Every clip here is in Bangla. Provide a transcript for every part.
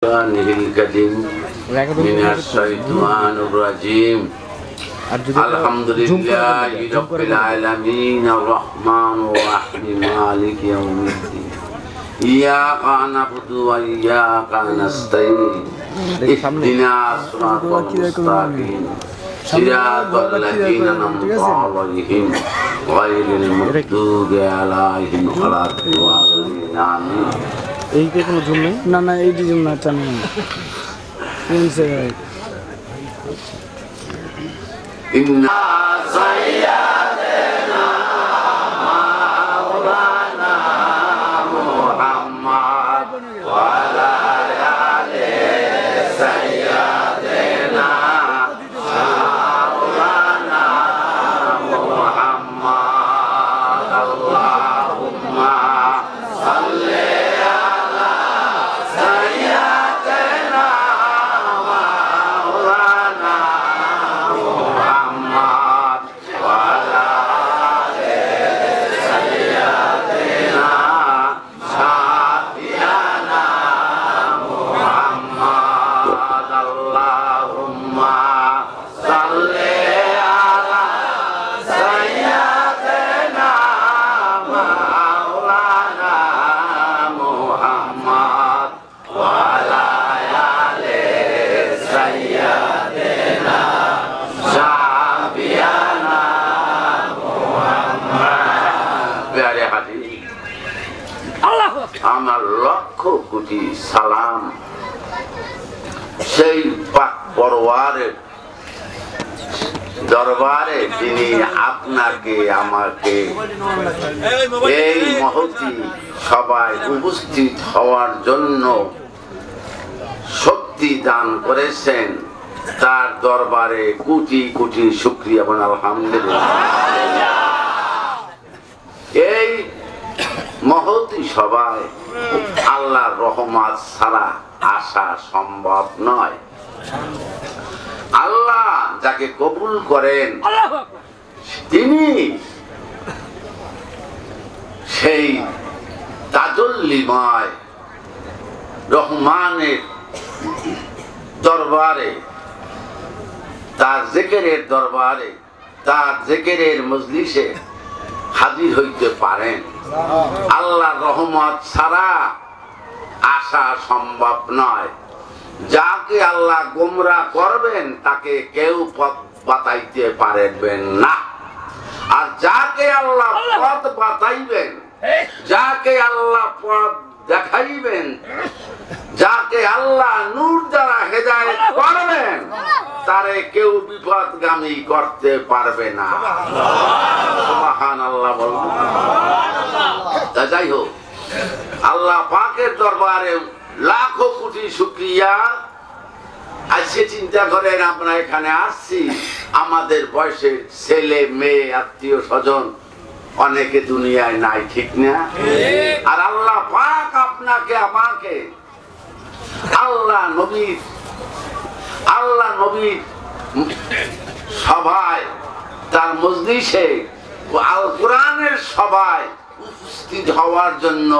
الكريم من الشيطان الرجيم الحمد لله رب العالمين الرحمن الرحيم مالك يوم الدين إياك نعبد وإياك نستعين اهدنا الصراط المستقيم صراط الذين أنعمت عليهم غير المغضوب عليهم ولا الضالين آمين এই কে কোনো জুম নেই না না এই জুম না চান না ইন্না সাইয়্যিদানা মাওলানা মুহাম্মদ ওয়া আলা আলি সাইয়্যিদানা মাওলানা মুহাম্মদ আল্লাহুম্মা সাল্লি আমার লক্ষ কোটি সালাম সেই পাক পরওয়ারের দরবারে যিনি আপনাকে আমাকে এই মহতী সবাই উপস্থিত হওয়ার জন্য শক্তি দান করেছেন তার দরবারে কোটি কোটি শুকরিয়া বলেন আলহামদুলিল্লাহ। এই মহতী সবাই আল্লাহর রহমত ছাড়া আসা সম্ভব নয়। আল্লাহ যাকে কবুল করেন তিনি সেই তাজল্লিময় রহমানের দরবারে তার জিকিরের দরবারে তার জিকিরের মজলিসে হাজির হইতে পারেন। আল্লাহর রহমত ছাড়া আসা সম্ভব নয়। যাকে আল্লাহ গোমরা করবেন তাকে কেউ পথ বাতাইতে পারবেন না, আর যাকে আল্লাহ পথ বাতাইবেন, যাকে আল্লাহ পথ দেখাইবেন, যাকে আল্লাহ নূর দ্বারা হেদায়েত করবেন তারে কেউ বিপদগামী করতে পারবে না। সুবহানাল্লাহ বলুন। তা যাই হোক, আল্লাহ পাকের দরবারে লাখো কোটি শুকরিয়া। আজকে চিন্তা করেন আমরা এখানে আসছি, আমাদের বয়সের ছেলে মেয়ে আত্মীয় স্বজন অনেকে দুনিয়ায় নাই, ঠিক না? আর আল্লাহ পাক আপনাকে আমাকে আল্লাহ নবীর সভায় তার মজলিসে আল কোরআনের সভায় উপস্থিত হওয়ার জন্য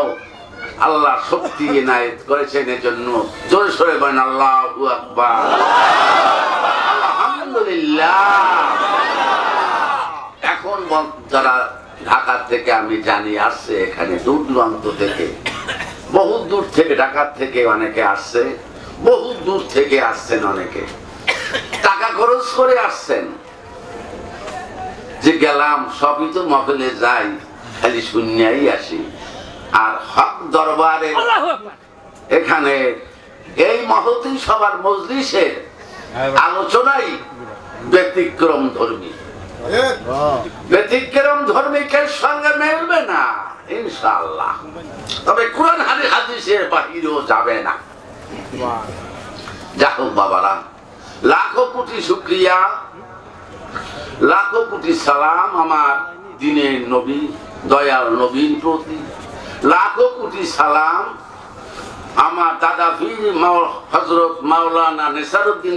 আল্লাহ শক্তি এনায়েত করেছেন। এজন্য জোরে সোরে বলেন আল্লাহু আকবার, আলহামদুলিল্লাহ। এখন যারা ঢাকা থেকে আমি জানি আসছে, এখানে দূর দূরান্ত থেকে, বহু দূর থেকে, ঢাকা থেকে অনেকে আসছে, বহু দূর থেকে আসছেন, অনেকে টাকা খরচ করে আসছেন। যে গেলাম সবই তো মহলে যাই, খালি শূন্যই আসি। আর হক দরবারে এখানে এই মহতী সবার মজলিসের আলোচনাই ব্যতিক্রম ধর্মী। ব্যতিক্রম ধর্মীকের সঙ্গে মেলবে না ইনশাআল্লাহ, তবে কোরআন হাদিসের বাহিরেও যাবে না। যাও বাবারা, লাখো কোটি শুকরিয়া, লাখো কোটি সালাম আমার দিনের নবী দয়াল নবীর প্রতি। লাখো কোটি সালাম আমার দাদা পীর হযরত মাওলানা নেসারউদ্দিন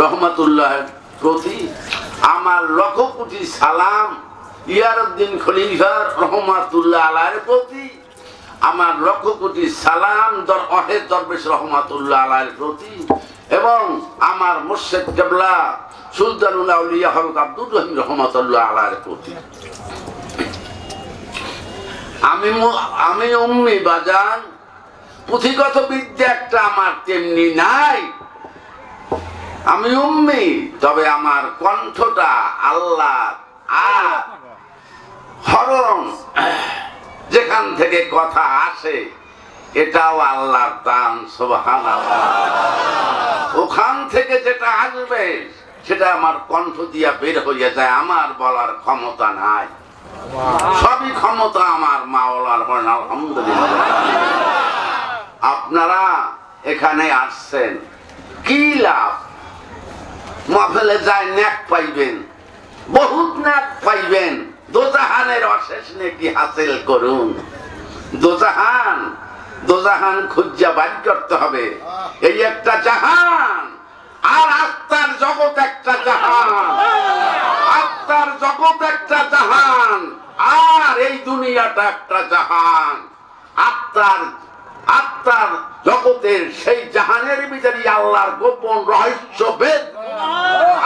রহমাতুল্লাহ প্রতি। আমার লক্ষ কোটি সালাম ইয়ারউদ্দিন খলিফা রহমাতুল্লাহ আলাইহির প্রতি। আমার লক্ষ কোটি সালাম ওয়াহেদ দরবেশ রহমাতুল্লাহ আলাইহির প্রতি এবং আমার মুর্শিদ কিবলা সুলতানুল আউলিয়া হযরত আব্দুর রহিম রহমাতুল্লাহ আলাইহির প্রতি। আমি উম্মি বাজান, পুঁথিগত বিদ্যা একটা আমার তেমনি নাই, আমি উম্মি, তবে আমার কণ্ঠটা আল্লাহ আর হরণ যেখান থেকে কথা আসে এটাও আল্লাহর দান, সুবহানাল্লাহ। ওখান থেকে যেটা আসবে সেটা আমার কণ্ঠ দিয়া বের হয়ে যায়, আমার বলার ক্ষমতা নাই, সবই ক্ষমতা আমার মাওলার। আলহামদুলিল্লাহ। আপনারা এখানে আসছেন, কি লাভ? মাহফিলে যায় নেক পাইবেন, বহুত নেক পাইবেন, দোজাহানের অশেষ নেকি হাসিল করুন। দোজাহান খুঁজা বাইর করতে হবে। এই একটা জাহান, আর আত্মার জগৎ একটা জাহান, আত্মার জগৎ একটা জাহান, আর এই দুনিয়াটা একটা জাহান। আত্মার জগতের সেই জাহানের ভিতরে আল্লাহর গোপন রহস্য বেদ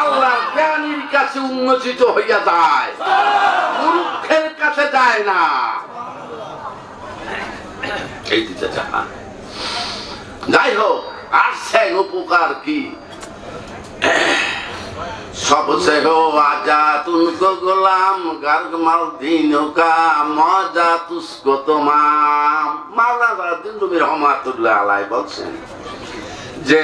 আল্লাহর জ্ঞানীর কাছে উন্মোচিত হইয়া যায়, মূর্খের কাছে যায় না। এই দিতে জাহান। যাই হোক, আসছেন, উপকার কি? सबसे हो आजा तुमको गुलाम गर्ग मल दीनों का मजा तुझको तमाम। মাওলানা রুমি রহমাতুল্লাহ আলাইহি বলছেন যে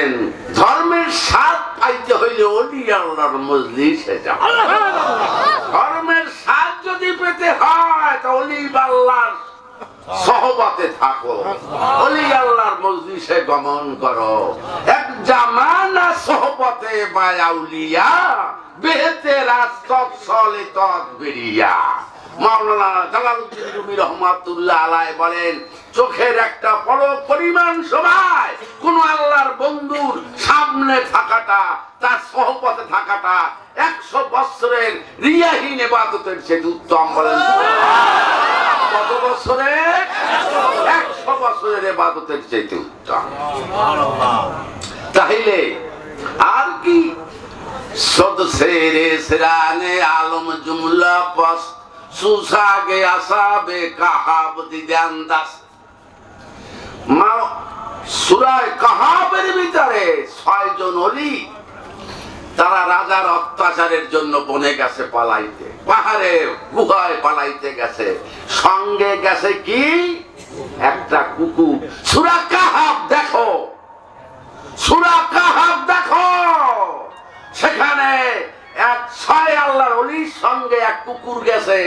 ধর্মের স্বাদ পাইতে হইলে ওলি আল্লাহর মজলিসে যাও। ধর্মের স্বাদ যদি পেতে হয় তো ওলি আল্লাহর সহবতে থাকো, ওলি আল্লাহর মজলিসে গমন করো। এক জামানা সহবতে বায়াউলিয়া বেহেতে রাস্তব সলে তক বেরিয়া। মাওলানা জালালউদ্দিন রুমি রহমাতুল্লাহ আলাইহি বলেন, চোখের একটা বড় পরিমাণ সময় কোন আল্লাহর বন্ধুর সামনে থাকাটা, তার সহবতে থাকাটা 100 বছরের রিয়াহীন ইবাদতের চেয়ে উত্তম। বলেন কত বছরের? 100 বছরের ইবাদতের চেয়ে উত্তম। তাহলে আর কি? সদ সেরে সেরানে আলম জুমলা পস সুসাগে আসাবে কাহাবতি জানদাস। সূরা কাহাবের ভিতরে 6 জন ওলি তারা রাজার অত্যাচারের জন্য বনে গেছে পালাইতে, পাহাড়ে গুহায় পালাইতে গেছে, সঙ্গে গেছে কি? একটা কুকুর। সূরা কাহাব দেখো, সূরা কাহাব দেখো, সেখানে এক 6 আল্লাহর ওলির সঙ্গে এক কুকুর গেছে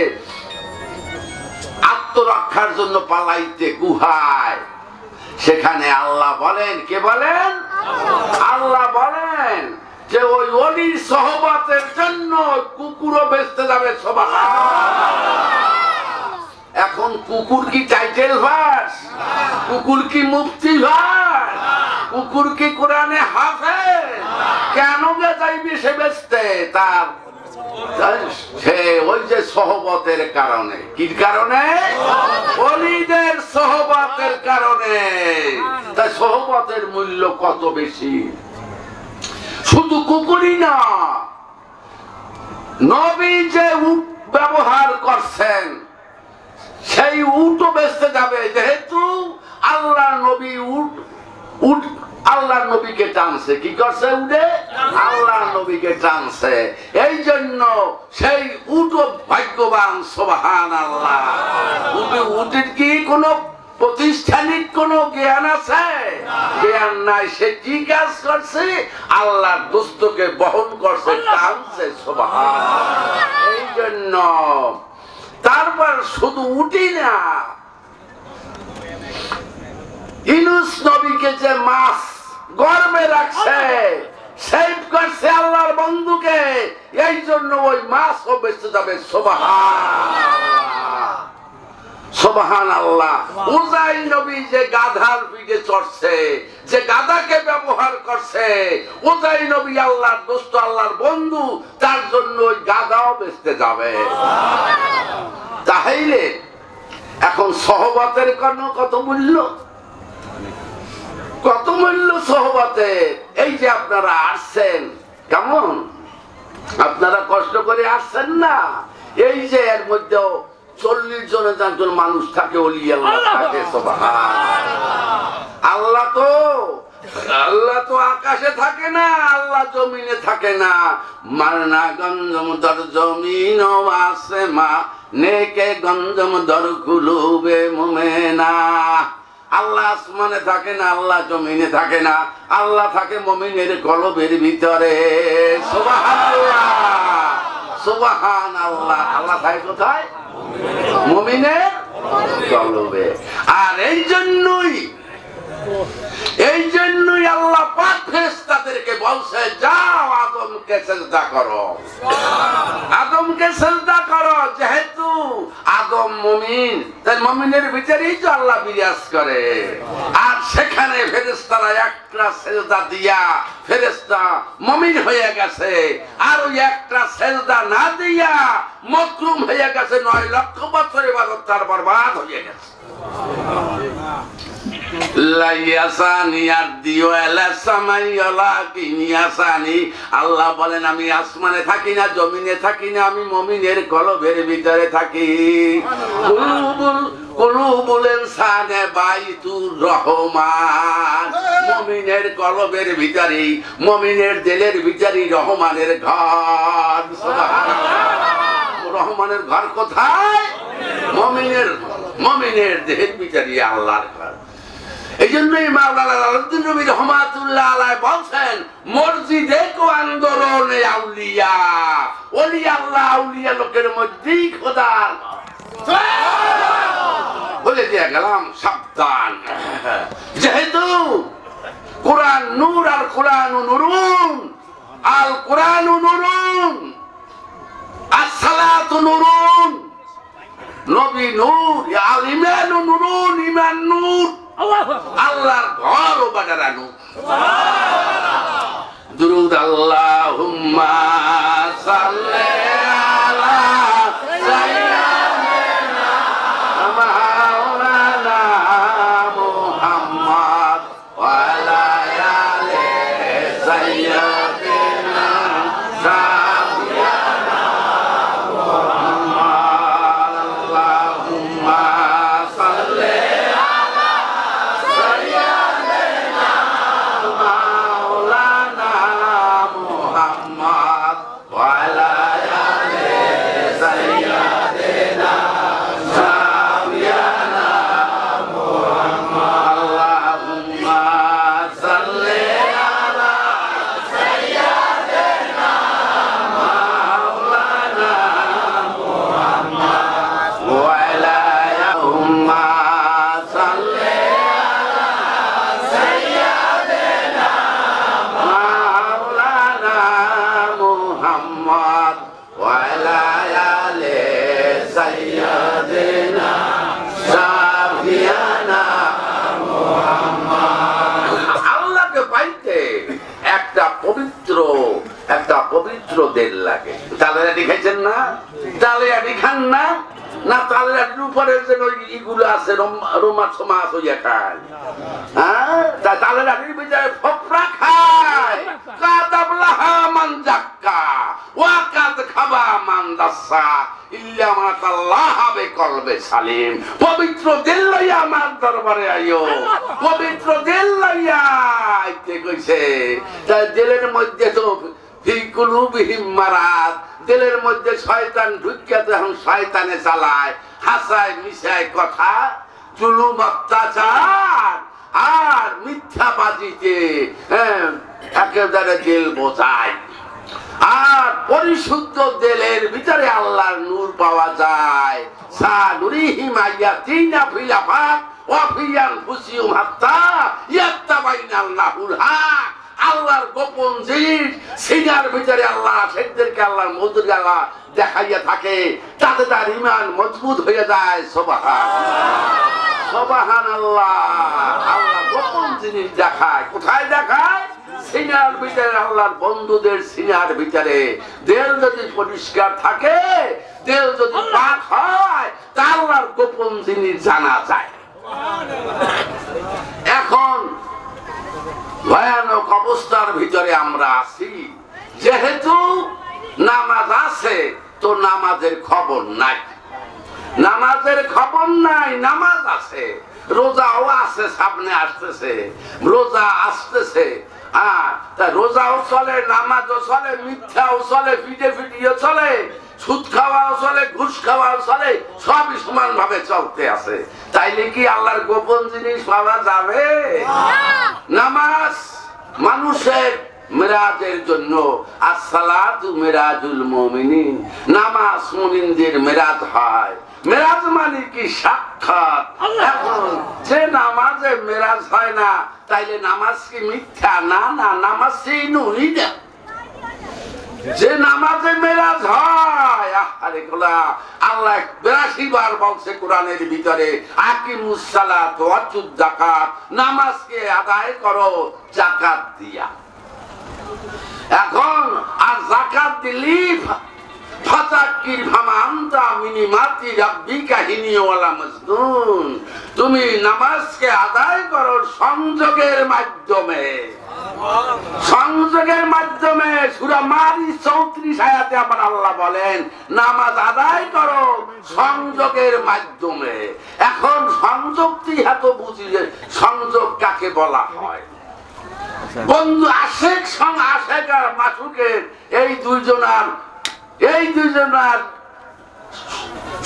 আত্মরক্ষার জন্য পালাইতে গুহায়। সেখানে আল্লাহ বলেন, কে বলেন? আল্লাহ বলেন যে ওই ওলির সহবতের জন্য কুকুরও বেঁচতে যাবে। এখন কুকুর কি টাইটেল ভার্স? কুকুর কি মুফতি ভার্স? কুকুর কি কোরআনে হাফেজ? কেন গে যাইবে সে বেঁচতে? তার সে ওই যে সহবতের কারণে। কি কারণে? ওলিদের সহবতের কারণে। তাই সহবতের মূল্য কত বেশি। শুধু কুকুরই না, নবী যে উট ব্যবহার করছেন সেই উটও বেঁচতে যাবে, যেহেতু আল্লাহ নবী উট আল্লাহর নবীকে টানছে। কি করছে? উঠে আল্লাহর নবীকে টানছে। এই জন্য সেই উটও ভাগ্যবান। সুবহানাল্লাহ। উটের কি কোনো প্রতিষ্ঠানিক কোন জ্ঞান আছে? জ্ঞান নাই। সে কি কাজ করছে? আল্লাহর দোস্তকে বহন করছে, টানছে। সুবহানাল্লাহ। এই জন্য তারপর শুধু উঠি না, ইউনূস নবীকে যে মাছ গর্ভে রাখছে, সেভ করছে আল্লাহর বন্ধুকে, এই জন্য ওই মাছও বেঁচে যাবে। সুবহানাল্লাহ, সুবহানাল্লাহ। উজাইর নবী যে গাধার পিঠে চড়ছে, যে গাধাকে ব্যবহার করছে, উজাইর নবী আল্লাহর দোস্ত, আল্লাহর বন্ধু, তার জন্য ওই গাধাও বেঁচতে যাবে। তাহলে এখন সহবতের কত মূল্য, কত মূল্য সহবতের। এই যে আপনারা আসছেন, কেমন আপনারা কষ্ট করে আসছেন না, এই যে এর মধ্যে 40 জনের একজন মানুষ থাকে, ওলি আল্লাহ থাকে। আল্লাহ তো আকাশে থাকে না, আল্লাহ জমিনে থাকে না। মারনা গঞ্জম দর জমিন আসে মা নেকে গঞ্জম দর কুলুবে মুমেনা। আল্লাহ আসমানে থাকে না, আল্লাহ জমিনে থাকে না, আল্লাহ থাকে মুমিনের কলবের ভিতরে। সুবহানাল্লাহ, সুবহানাল্লাহ। আল্লাহ থাকে কোথায়? মুমিনের কলবে। আর এই জন্যই আল্লাহ পাক ফেরেশতাদেরকে বলছে, যাও আদমকে সিজদা করো, আদমকে সিজদা করো। যেহেতু আদম মুমিন, তাই মুমিনের ভিতরেই তো আল্লাহ বিরাজ করে। আর সেখানে ফেরেশতারা একটা সিজদা দিয়া ফেরেশতা মুমিন হয়ে গেছে, আর ওই একটা সিজদা না দিয়া মাকরুম হয়ে গেছে। 9 লক্ষ বছর ইবাদত তার বরবাদ হয়ে গেছে। আল্লাহ বলেন, আমি আসমানে থাকি না, জমিনে থাকি না, আমি মুমিনের কলবের ভিতরে থাকি। কুলুবুল ইনসানে বাইতুর রহমান। মুমিনের কলবের ভিতরে, মুমিনের দিলের ভিতরে রহমানের ঘর। রহমানের ঘর কোথায়? মুমিনের দেহের ভিতরে আল্লাহর ঘর। এই জন্যই মাওলানা আলাউদ্দিন রুমি রহমাতুল্লাহ আলাইহি বলছেন, মসজিদে কো আন্দোলনে আউলিয়া, ওলি আল্লাহ আউলিয়া লোকের মধ্যেই খোদা। বলে দিয়ে গেলাম সাবধান, যেহেতু কোরআন নূর আর কোরআন নুরুন, আল কোরআন নুরুন, আসসালাতু নুরুন, নবী নূর, আল ঈমানু নুরুন, ঈমান নূর, আল্লাহর ঘর ও বাজারা নূর। দুরূদ আল্লাহুম্মা সাল্লি আলা সাইয়্যিদিনা মাওলানা মুহাম্মদ ওয়া আলা আলি সাইয়্যিদিনা সাবিয়ানা মুহাম্মদ। আল্লাহুম্মা সাল্লি পবিত্র দেল লাগে। তালের আটি খাইছেন না? তালে আটি খান না? না তালের আটির উপরে যে ইগুলো আছে রোমা মাছ হইয়া খায়, হ্যাঁ, তালের আটির ভিতরে ফপরা খায়। কাদাবলাহা মান জাক্কা ওয়া কাদ খাবা মান দাসা ইল্লা মা আল্লাহ বিকলবে সালিম। পবিত্র দিল লইয়া আমার দরবারে আইও, পবিত্র দিল লইয়া আইতে কইছে। তাই দিলের মধ্যে তো দিলের মধ্যে শয়তান ঢুকিয়া, এখন শয়তানে চালায়, হাসায় মিশায় কথা, জুলুম অত্যাচার আর মিথ্যাবাজিতে একেবারে দিল বোঝায়। আর পরিশুদ্ধ দিলের ভিতরে আল্লাহর নূর পাওয়া যায়। সানুরিহিম আয়াতিনা ফিল আফাক ওয়া ফি আনফুসিহিম হাত্তা ইয়াত্তাবাইনাল্লাহুল হক। আল্লাহর গোপন জিনিস সিনার ভিতরে আল্লাহ সেদেরকে আল্লাহর মজুদ আল্লাহ দেখাইয়া থাকে, তাতে তার ঈমান মজবুত হয়ে যায়। সুবহানাল্লাহ। আল্লাহ গোপন জিনিস দেখায়। কোথায় দেখায়? সিনার ভিতরে, আল্লাহর বন্ধুদের সিনার ভিতরে। দিল যদি পরিষ্কার থাকে তেল যদি পাক হয় তা আল্লাহর গোপন জিনিস জানা যায়। এখন ভয়ানক অবস্থার ভিতরে আমরা আছি, যেহেতু নামাজ আছে তো নামাজের খবর নাই, নামাজের খবর নাই, নামাজ আছে, রোজাও আছে, সামনে আসতেছে, রোজা আসতেছে, তা রোজাও চলে, নামাজও চলে, মিথ্যাও চলে, পিঠে পিটিও চলে, সুদ খাওয়াও চলে, ঘুষ খাওয়াও চলে, সবই সমান ভাবে চলতে আছে। তাইলে কি আল্লাহর গোপন জিনিস পাওয়া যাবে? নামাজ মানুষের মেরাজের জন্য, আসসালাতু মিরাজুল মুমিনিন, নামাজ মুমিনদের মেরাজ হয়। মেরাজ মানে কি? সাক্ষাৎ। এখন যে নামাজে মেরাজ হয় না তাইলে নামাজ কি মিথ্যা? না না, নামাজ সেই নই না। যে নামাজে মেরাজ হয়, আরে গোলা আল্লাহ 82 বার বলছে কোরআনের ভিতরে, আকিমুস সালাত ওয়া আতুজ যাকাত, নামাজকে আদায় করো যাকাত দিয়া। এখন আর যাকাত দিলি ফাতাকির ফামান্তা মিনিমাতি রাব্বিকা হিনিওয়ালা মজনুন, তুমি নামাজকে আদায় করো সংযোগের মাধ্যমে। সংযোগের মাধ্যমে সূরা মারিস 34 আয়াতে আমার আল্লাহ বলেন নামাজ আদায় করো সংযোগের মাধ্যমে। এখন সংযোগটি এত বুঝি যে সংযোগ কাকে বলা হয়। বন্ধু আশেক আশেক আর মাসুকের এই দুইজনার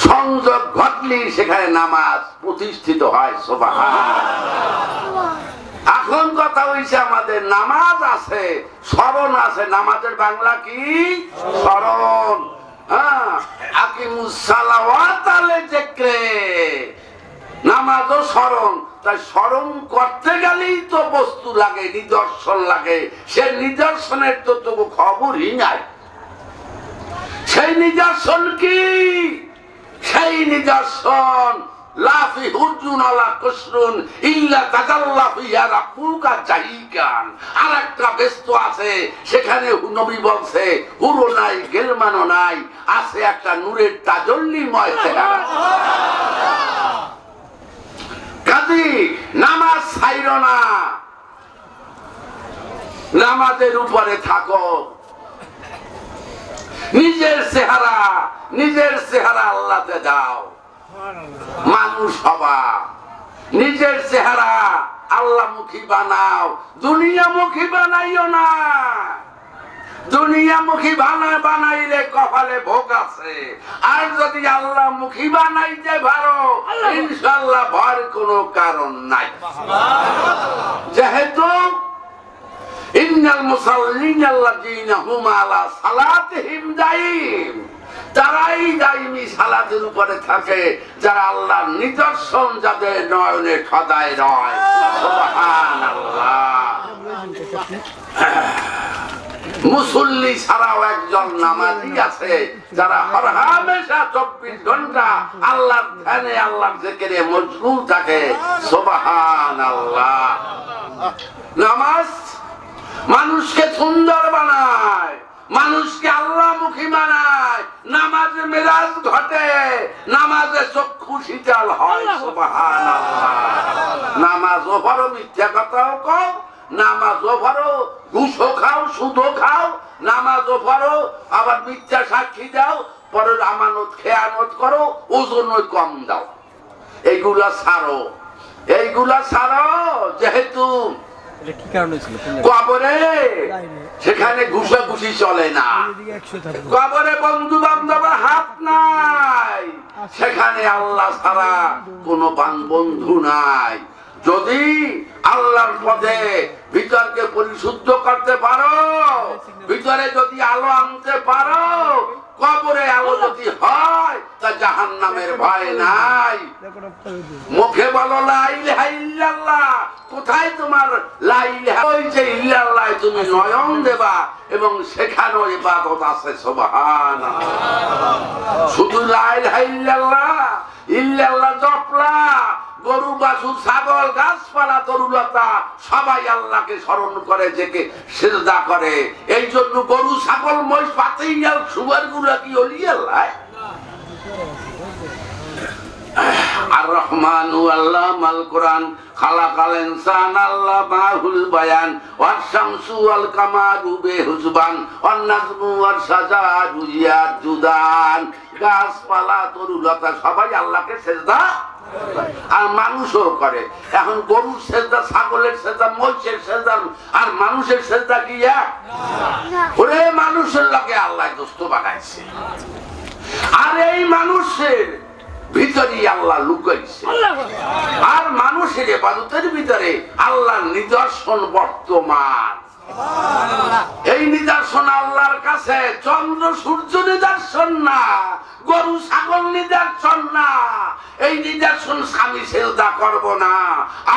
সংযোগ ঘটলি সেখানে নামাজ প্রতিষ্ঠিত হয়। সুবহানাল্লাহ। এখন কথা হইছে আমাদের নামাজ আছে, স্মরণ আছে। নামাজের বাংলা কি? স্মরণ। আকিমুস সালাওয়াত আলা যিকরে, নামাজও স্মরণ। তাই স্মরণ করতে গেলেই তো বস্তু লাগে, নিদর্শন লাগে। সে নিদর্শনের তো তবু খবরই নাই। সেই নিদর্শন কি? সেই নিদর্শন লাফি হুজুন আলা কুসরুন ইল্লা তাজাল্লা ফিয়া রাব্বুকা জাহিকান। আরেকটা ব্যস্ত আছে, সেখানে নবী বলছে হুরো নাই, গেলমানো নাই, আছে একটা নূরের তাজল্লিময় চেহারা। কাজী নামাজ ছাইরো না, নামাজের উপরে থাকো। নিজের চেহারা আল্লাহকে দাও। মানুষ হবা, নিজের চেহারা আল্লাহমুখী বানাও, দুনিয়ামুখী বানাইও না। দুনিয়ামুখী বানাইলে কপালে ভোগ আছে। আর যদি আল্লাহমুখী বানাইতে পারো ইনশাআল্লাহ ভয়ের কোনো কারণ নাই। যেহেতু ইন্নাল মুসাল্লিনা আল্লাযীনা হুম আলা সালাতিহিম দাঈম, তারাই দাইমি সালাতের উপরে থাকে যারা আল্লাহর নিদর্শন যাদের নয়নে সদায় রয়। সুবহানাল্লাহ। মুসল্লি ছাড়াও একজন নামাজি আছে যারা হরহামেশা 24 ঘন্টা আল্লাহর ধ্যানে, আল্লাহর জিকিরে মশগুল থাকে। সুবহানাল্লাহ। নামাজ মানুষকে সুন্দর বানায়, মানুষকে আল্লাহমুখী বানায়। নামাজে মেরাজ ঘটে, নামাজে চক্ষু শীতল হয়। সুবহানাল্লাহ। নামাজও পড়ো, মিথ্যা কথাও কও, নামাজও পড়ো, ঘুষও খাও, সুদও খাও, নামাজও পড়ো, আবার মিথ্যা সাক্ষী দাও, পরের আমানত খেয়ানত করো, ওজন কম দাও। এইগুলা ছাড়ো, এইগুলা ছাড়ো। যেহেতু কবরে সেখানে ঘুষাঘুষি চলে না, কবরে বন্ধু বান্ধবের হাত নাই, সেখানে আল্লাহ ছাড়া কোনো বন্ধু নাই। যদি আল্লাহর পথে ভিতরকে পরিশুদ্ধ করতে পারো, ভিতরে যদি আলো আনতে পারো, কবরে আলো যদি হয় তা জাহান্নামের ভয় নাই। মুখে বলো লা ইলাহা ইল্লাল্লাহ, কোথায় তোমার লা ইলাহা? ওই যে ইল্লাল্লাহ তুমি নয়ন দেবা এবং সেখানেও ইবাদত আছে। সুবহানাল্লাহ। শুধু লা ইলাহা ইল্লাল্লাহ, ইল্লাল্লাহ জপলা, গরু বাছুর ছাগল গাছপালা তরুলতা সবাই আল্লাহকে স্মরণ করে, জেকে সিজদা করে। এই জন্য গরু ছাগল মহিষ পাতেই শুয়ার গুলা কি ওলি আল্লাহ? আর রহমানু আল্লামাল কোরআন খালাকাল ইনসান আল্লামাহুল বায়ান ওয়াস শামসু ওয়াল কামারু বিহুসবান ওয়ান নাজমু ওয়াস শাজারু ইয়াজুদান। গাছপালা তরুলতা সবাই আল্লাহকে সিজদা আর মানুষও করে। এখন গরুর সেজদা, ছাগলের সেজদা, মহিষের সেজদা আর মানুষের সেজদা কি এক? ওরে মানুষের লগে আল্লাহ দোস্ত বানাইছে, আর এই মানুষের ভিতরে আল্লাহ লুকাইছে, আর মানুষের ইবাদতের ভিতরে আল্লাহর নিদর্শন বর্তমান। এই নিদর্শন আল্লাহর কাছে চন্দ্র সূর্য নিদর্শন না, গরু ছাগল নিদর্শন না। এই নিদর্শন আমি সেজদা করব না,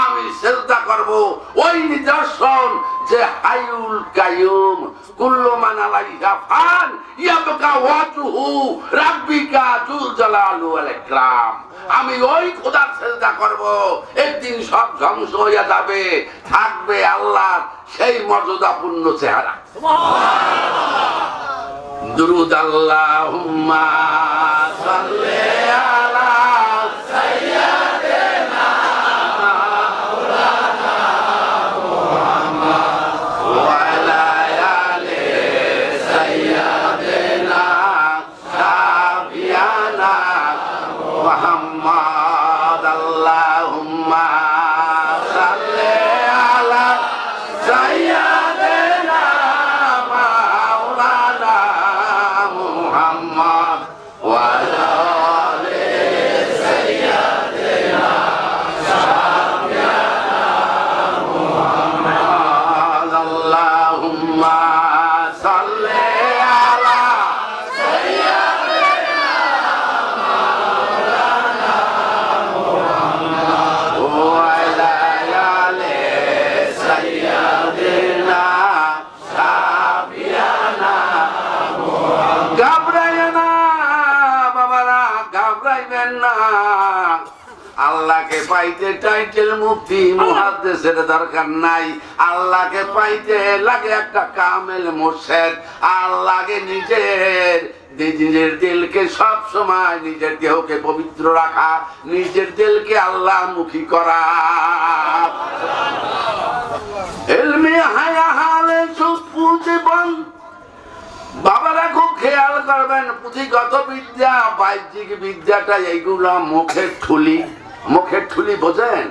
আমি সেজদা করব ওই নিদর্শন যে হাইউল কাইয়ুম কুল্লু মান আলাইহা ফান ইয়াবকা ওয়াজহু রাব্বিকা যুল জালালি ওয়াল ইকরাম। আমি ওই খোদার সেজদা করব, একদিন সব ধ্বংস হয়ে যাবে, থাকবে আল্লাহর সেই মর্যাদাপূর্ণ চেহারা। দুরুদ আল্লাহুম্মা সাল্লি আলা সাইয়্যিদিনা মাওলানা মুহাম্মদ ওয়া আলা আলি সাইয়্যিদিনা সাফিয়ানা মুহাম্মদ। আল্লাহুম্মা সাল্লি আলা সাইয়্যিদিনা মাওলানা মুহাম্মদ ওয়া আলা আলি সাইয়্যিদিনা সাফিয়ানা মুহাম্মদ। আল্লাহুম্মা সাল্লি আলা সাইয়্যিদিনা মাওলানা মুহাম্মদ ওয়া আলা আলি সাইয়্যিদিনা সাফিয়ানা মুহাম্মদ। ঘাবড়াইবেন না বাবারা, ঘাবড়াইবেন না। আল্লাহকে পাইতে টাইটেল মুফতি মুহাদ্দিসের দরকার নাই। আল্লাহকে পাইতে লাগে একটা কামেল মুর্শিদ। আল্লাহকে নিজের দিলকে সব সময়, নিজের দেহকে পবিত্র রাখা, নিজের দিলকে আল্লাহমুখী করা। ইলমি হায়া হালে সুফু জীবন। বাবারা খুব খেয়াল করবেন, পুঁথিগত বিদ্যা, বাহ্যিক বিদ্যাটা এইগুলা মুখের ঠুলি। মুখের ঠুলি বোঝেন?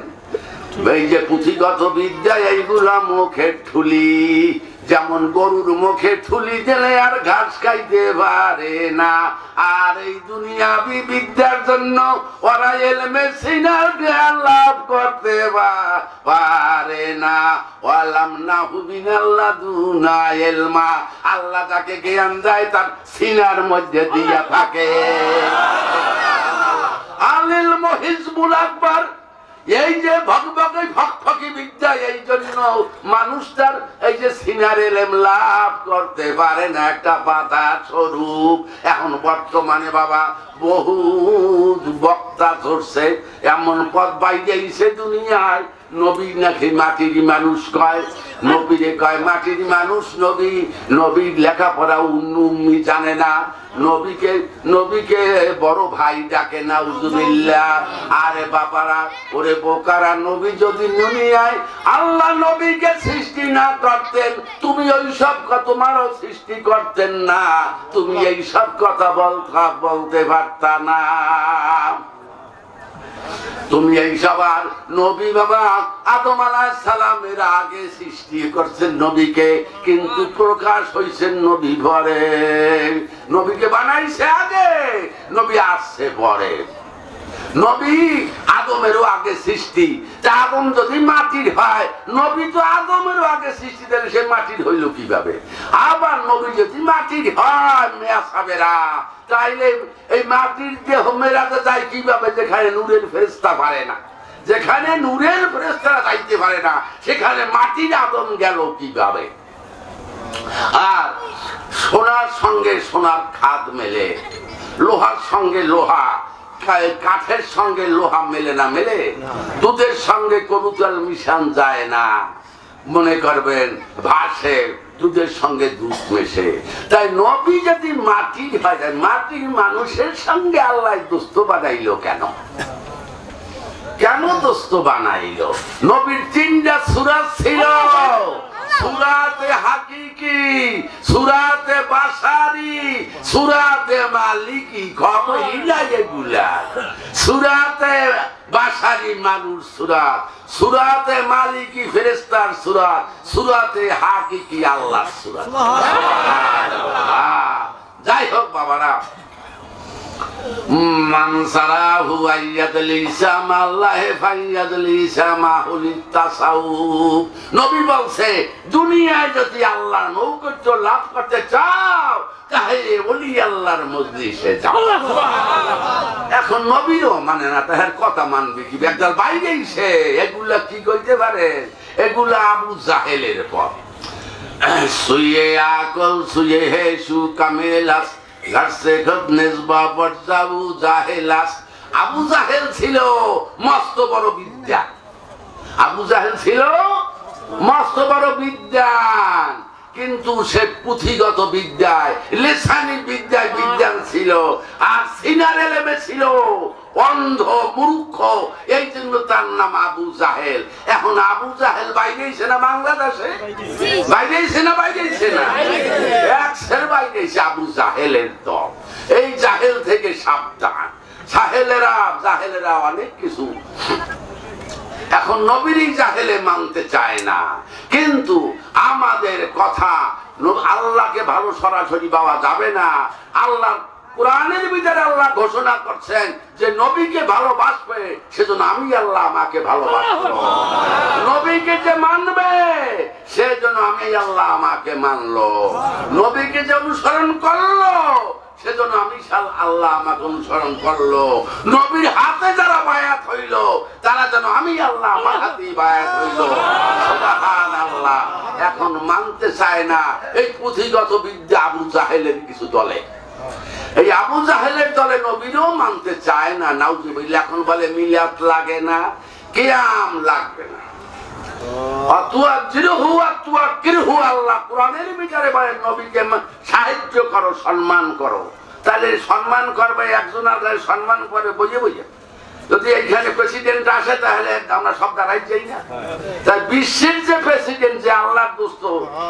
এই যে পুঁথিগত বিদ্যা এইগুলা মুখের ঠুলি। যেমন গরুর মুখে ঠুলি দিলে আর ঘাস খাইতে পারে না, আর এই দুনিয়াবি বিদ্যার জন্য ওরা ইলমে সিনার জ্ঞান লাভ করতে পারে না। ওয়ালাম নাহু বিনাল্লাদুনা ইলমা। আল্লাহ যাকে জ্ঞান দেয় তার সিনার মধ্যে দিয়া থাকে। আল ইলমু হিজবুল আকবার। এই যে ভকভকি বিদ্যা, এই জন্য মানুষ তার এই যে সিনার ইলম লাভ করতে পারে না, একটা পাতা স্বরূপ। এখন বর্তমানে বাবা বহু বক্তা ধরছে, এমন পথ বাইরেছে দুনিয়ায়। নবী নাকি মাটির মানুষ কয়, নবীরে কয় মাটির মানুষ। নবীর লেখাপড়া উম্মি জানে না, নবীকে বড় ভাই ডাকে না, উযুবিল্লাহ। আরে বাবারা, ওরে বোকারা, নবী যদি দুনিয়ায় আল্লাহ নবীকে সৃষ্টি না করতেন, তুমি ওই সব তোমারও সৃষ্টি করতেন না, তুমি এই সব কথা বলতে পারতা না। তুমি এই সবার নবী বাবা আদম আলাইহিস সালামের আগে সৃষ্টি করছেন নবীকে, কিন্তু প্রকাশ হইছেন নবী পরে। নবীকে বানাইছে আগে, নবী আসছে পরে। নবী আদমেরও আগে সৃষ্টি। আদম যদি মাটির হয়, নবী তো আদমেরও আগে সৃষ্টি, তাহলে সে মাটির হইল কিভাবে? আবার নবী যদি মাটির হয় মেয়াসাবেরা, তাইলে এই মাটির দেহ মেরাতে যায় কিভাবে? যেখানে নূরের ফেরেশতা পারে না, যেখানে নূরের ফেরেশতারা যাইতে পারে না, সেখানে মাটির আদম গেল কিভাবে? আর সোনার সঙ্গে সোনার খাদ মেলে, লোহার সঙ্গে লোহা, কাঠের সঙ্গে লোহা মেলে না, মেলে? দুধের সঙ্গে কোনো জল মিশান যায় না। মনে করবেন ভাসে দুধের সঙ্গে দুধ মেশে। তাই নবী যদি মাটির হয়, মাটির মানুষের সঙ্গে আল্লাহ দোস্ত বানাইলো কেন? কেন দোস্ত বানাইলো? নবীর 3টা সূরা ছিল, সূরাতে হাকিকি, সূরাতে বাশারি, সূরাতে মালিকি। খবর হিলা এগুলা। সূরাতে বাশারি মানুষ সূরাত, সূরাতে মালিকি ফেরেশতার সূরাত, সূরাতে হাকিকি আল্লাহর সূরাত। সুবহানাল্লাহ। যাই হোক বাবারা, মান সারাহু আইয়াদলিসা মাল্লাহে ফাইয়াদলিসা মাহুলিত তাসাউফ। নবী বলছে দুনিয়ায় যদি আল্লাহর নৌকর্য লাভ করতে চাও তাহলে ওলি আল্লাহর মজলিসে যাও। এখন নবীও মানে না, তাহার কথা মানবে কি? একদল বাইরেই সে এগুলা কি কইতে পারে? এগুলা আবু জাহেলের পথ। সুয়ে আকল সুয়ে হে সু কামেলাস আবু জাহেল ছিল মস্ত বড় বিদ্যা। আবু জাহেল ছিল মস্ত বড় বিদ্যান, কিন্তু সে পুঁথিগত বিদ্যায়, লেসানি বিদ্যায় বিদ্যান ছিল, আর সিনার এলেমে ছিল অন্ধ মূর্খ। এই জন্য তার নাম আবু জাহেল। এখন আবু জাহেল বাইরেছে না বাংলাদেশে? বাইরেছে না? বাইরেছে না? একশের বাইরেছে আবু জাহেলের দল। এই জাহেল থেকে সাবধান। জাহেলেরা অনেক কিছু এখন নবীরই জাহেলে মানতে চায় না। কিন্তু আমাদের কথা, আল্লাহকে ভালো সরাসরি পাওয়া যাবে না। আল্লাহ কোরআনের ভিতরে আল্লাহ ঘোষণা করছেন যে নবীকে ভালোবাসবে সেজন্য আমি আল্লাহ আমাকে ভালোবাসবো। নবীকে যে মানবে সেজন্য আমি আল্লাহ আমাকে মানলো। নবীকে যে অনুসরণ করলো সেজন্য আমি আল্লাহ আমাকে অনুসরণ করলো। নবীর হাতে যারা বায়াত হইল তারা যেন আমি আল্লাহ আমার হাতেই বায়াত হইল। সুবহানাল্লাহ। এখন মানতে চায় না এই পুঁথিগত বিদ্যা আবু জাহেলের কিছু দলে। এই আবু জাহেলের দলে নবীরও মানতে চায় না। নাউজুবিল্লাহ। এখন বলে মিলাদ লাগে না, কিয়াম লাগবে না। আল্লাহ কোরআনের ভিতরে বলেন নবীকে সাহায্য করো, সম্মান করো। তাহলে সম্মান করবে একজন আর সম্মান করে বুঝে বুঝে। যদি এইখানে প্রেসিডেন্ট আসে তাহলে আমরা সব দাঁড়াই যাই না? তাই বিশ্বের যে প্রেসিডেন্ট, যে আল্লাহর দোস্ত,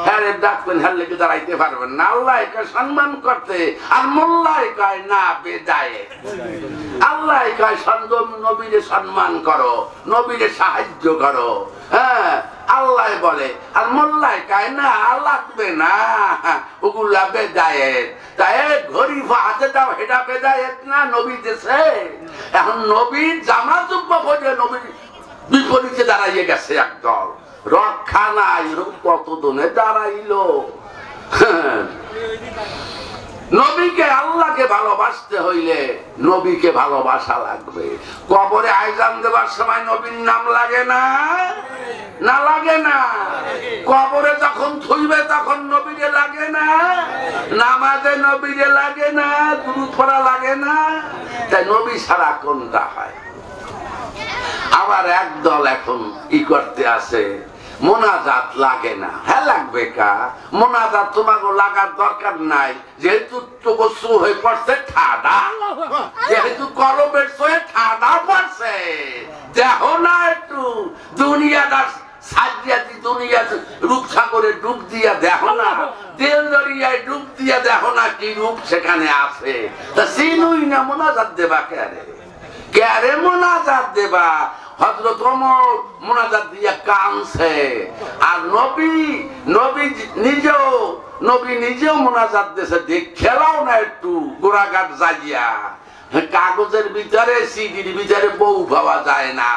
হ্যাঁ ডাকবেন, হ্যাঁ লেগে দাঁড়াইতে পারবেন না। আল্লাহ সম্মান করতে, আর মোল্লাই কয় না বেদায়ে। আল্লাহ কয় নবীরে সম্মান করো, নবীরে সাহায্য করো। হ্যাঁ আল্লাহ বলে, আর মোল্লাই কয় না লাগবে না, ওগুলা বেদায়েত। তাই ঘড়ি হাতে দাও, এটা বেদায়েত না, নবী দেশে। এখন নবীর জামা জুব্বা পরে নবীর বিপরীতে দাঁড়াইয়ে গেছে একদল। রক্ষা নাই, কত দনে দাঁড়াইলো। নবীকে, আল্লাহকে ভালোবাসতে হইলে নবীকে ভালোবাসা লাগবে। কবরে আইজান দেবার সময় নবীর নাম লাগে না? না লাগে না? কবরে যখন থুইবে তখন নবীরে লাগে না? নামাজে নবীরে লাগে না? দুরূদ পড়া লাগে না? তাই নবী ছাড়া কোনটা হয়? আবার একদল এখন ই করতে আছে, মোনাজাত লাগে না। হ্যাঁ লাগবে কা? মোনাজাত তোমাকে লাগার দরকার নাই, যেহেতু তবসু হয়ে পড়ছে ঠাডা, যেহেতু কলমের সয়ে ঠাডা পড়ছে। দেখো না একটু দুনিয়াটা সাজিয়াতি, দুনিয়া রূপসাগরে ডুব দিয়া দেখো না, তেল দরিয়ায় ডুব দিয়া দেখো না কি রূপ সেখানে আছে। তা সিনুই না মোনাজাত দেবা কেরে? কেরে মোনাজাত দেবা? হযরত ওমর মোনাজাত দিয়া কাঁদছে। আর নবী নিজেও মোনাজাত দিয়েছে। দেখেলাও না একটু গোড়াঘাট যাইয়া। কাগজের ভিতরে, সিডির ভিতরে বউ পাওয়া যায় না,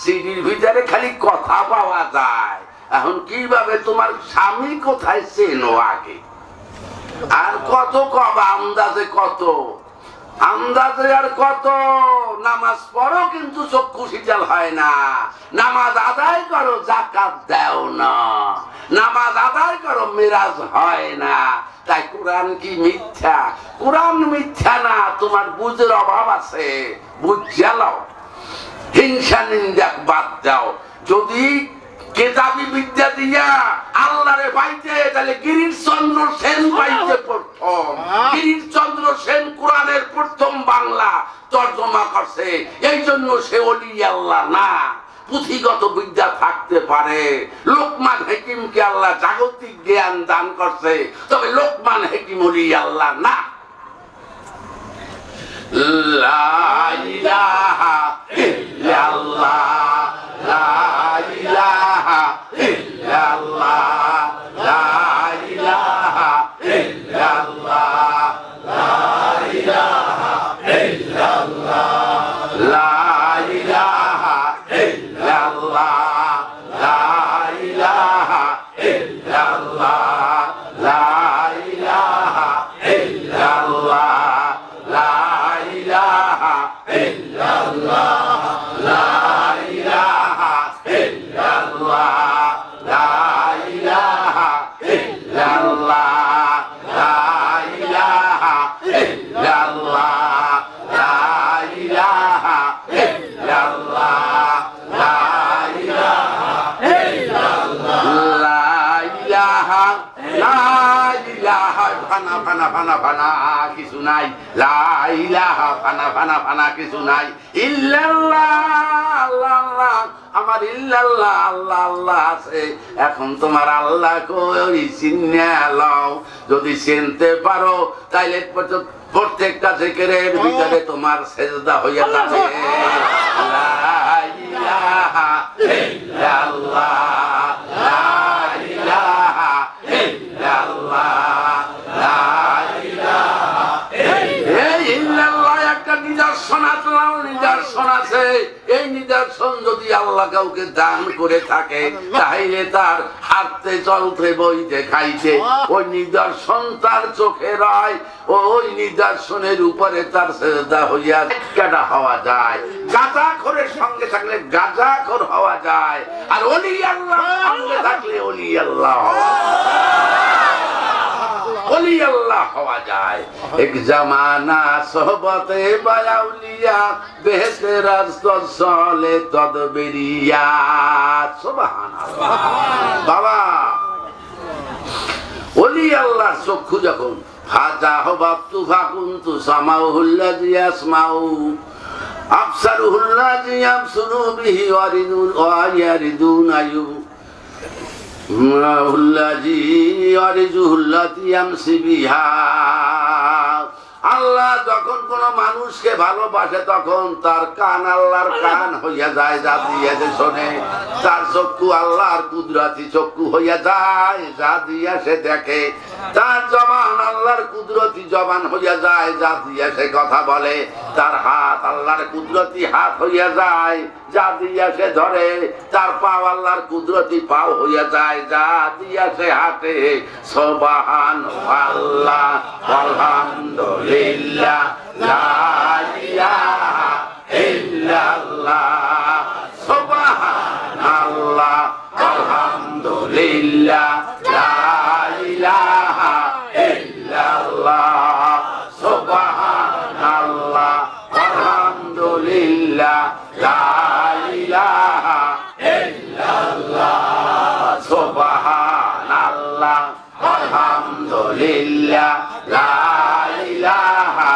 সিডির ভিতরে খালি কথা পাওয়া যায়। এখন কিভাবে তোমার স্বামী কোথায় চেনো আগে? আর কত কবা আন্দাজে, কত আন্দাজে আর কত। নামাজ পড়ো কিন্তু চক্ষু শীতল হয় না। নামাজ আদায় করো, যাকাত দাও না। নামাজ আদায় করো, মিরাজ হয় না। তাই কোরআন কি মিথ্যা? কোরআন মিথ্যা না, তোমার বুঝের অভাব আছে, বুঝ জ্বালাও। হিংসা নিন্দা বাদ দাও। যদি কেতাবি বিদ্যা দিয়া আল্লাহরে পাইতে, তাহলে গিরিশচন্দ্র সেন পাইতে প্রথম। গিরিশচন্দ্র সেন কোরআনের প্রথম বাংলা তর্জমা করছে, এই জন্য সে ওলি আল্লাহ না। পুঁথিগত বিদ্যা থাকতে পারে। লোকমান হাকিমকে আল্লাহ জাগতিক জ্ঞান দান করছে, তবে লোকমান হাকিম ওলি আল্লাহ না। লা ইলাহা ইল্লাল্লাহ, লা ইলাহা ইল্লাল্লাহ, লা ইলাহা ইল্লাল্লাহ, লা ইলাহা ইল্লাল্লাহ, লা ইলাহা ইল্লাল্লাহ, লা ইলাহা ইল্লাল্লাহ, লা ইলাহা ইল্লাল্লাহ, লা ইলাহা ইল্লাল্লাহ, লা ইলাহা ইল্লাল্লাহ, লা ইলাহা ইল্লাল্লাহ, লা ইলাহা ইল্লাল্লাহ, লা ইলাহা ইল্লাল্লাহ, লা ইলাহা ইল্লাল্লাহ, লা ইলাহা, লা ইলাহা ফানা ফানা ফানা ফানা কিছু নাই, লা ইলাহা ফানা ফানা ফানা কিছু নাই, ইল্লাল্লাহ আল্লাহ আল্লাহ, আমার ইল্লাল্লাহ আল্লাহ আল্লাহ আছে। এখন তোমার আল্লাহ কই চিন্না লও, যদি চিনতে পারো তাইলে প্রত্যেকটা জিকিরের ভিতরে তোমার সেজদা হইয়া যাবে। লা ইলাহা ইল্লাল্লাহ, লা ইলাহা ইল্লাল্লাহ, লা ইলাহা ইল্লাল্লাহ। একটা নিদর্শন আসলাম, নিদর্শন আছে। এই নিদর্শন যদি আল্লাহ কাউকে দান করে থাকে, তাহলে তার হাঁটতে চলতে বইতে খাইতে ওই নিদর্শন তার চোখে রয়, ওই নিদর্শনের উপরে তার সেজদা হইয়া কাটা হওয়া যায়। গাঁজাখোরের সঙ্গে থাকলে গাঁজাখোর হওয়া যায়, আর ওলি আল্লাহ সঙ্গে থাকলে ওলি আল্লাহ হওয়া ওলি আল্লাহ হওয়া যায়। এক জামানা সোহবতে বায়াউলিয়া বেহেশতে রাস্তা চলে তদবেরিয়া। সুবহানাল্লাহ। বাবা, ওলি আল্লাহর চক্ষু যখন ফাজা হবাবতু ফাকুনতু সামাউহুল্লাযী ইয়াসমাউ আবসারুহুল্লাযী ইয়াবসুরু বিহি ওয়ারিদুন আয়ু আল্লাহ যখন কোন মানুষকে ভালোবাসে তখন তার কান আল্লাহর কান হইয়া যায়, যা দিয়েছে শোনে। তার চক্ষু আল্লাহর কুদরতি চক্ষু হইয়া যায়, যা দিয়া সে দেখে। তার জবান আল্লাহর কুদরতি জবান হইয়া যায়, যা দিয়া সে কথা বলে। তার হাত আল্লাহর কুদরতি হাত হইয়া যায়, যা দিয়া সে ধরে। তার পাও আল্লাহর কুদরতি পাও হইয়া যায়, যা দিয়া সে হাঁটে। সুবহানাল্লাহ আলহামদুলিল্লাহ লা ইলাহা ইল্লাল্লাহ। সুবহানাল্লাহ আলহামদুলিল্লাহ লা ইলাহা ইল্লাল্লাহ। সুবহানাল্লাহ আলহামদুলিল্লাহ লা ইলাহা ইল্লাল্লাহ। সুবহানাল্লাহ আলহামদুলিল্লাহ লা ইলাহা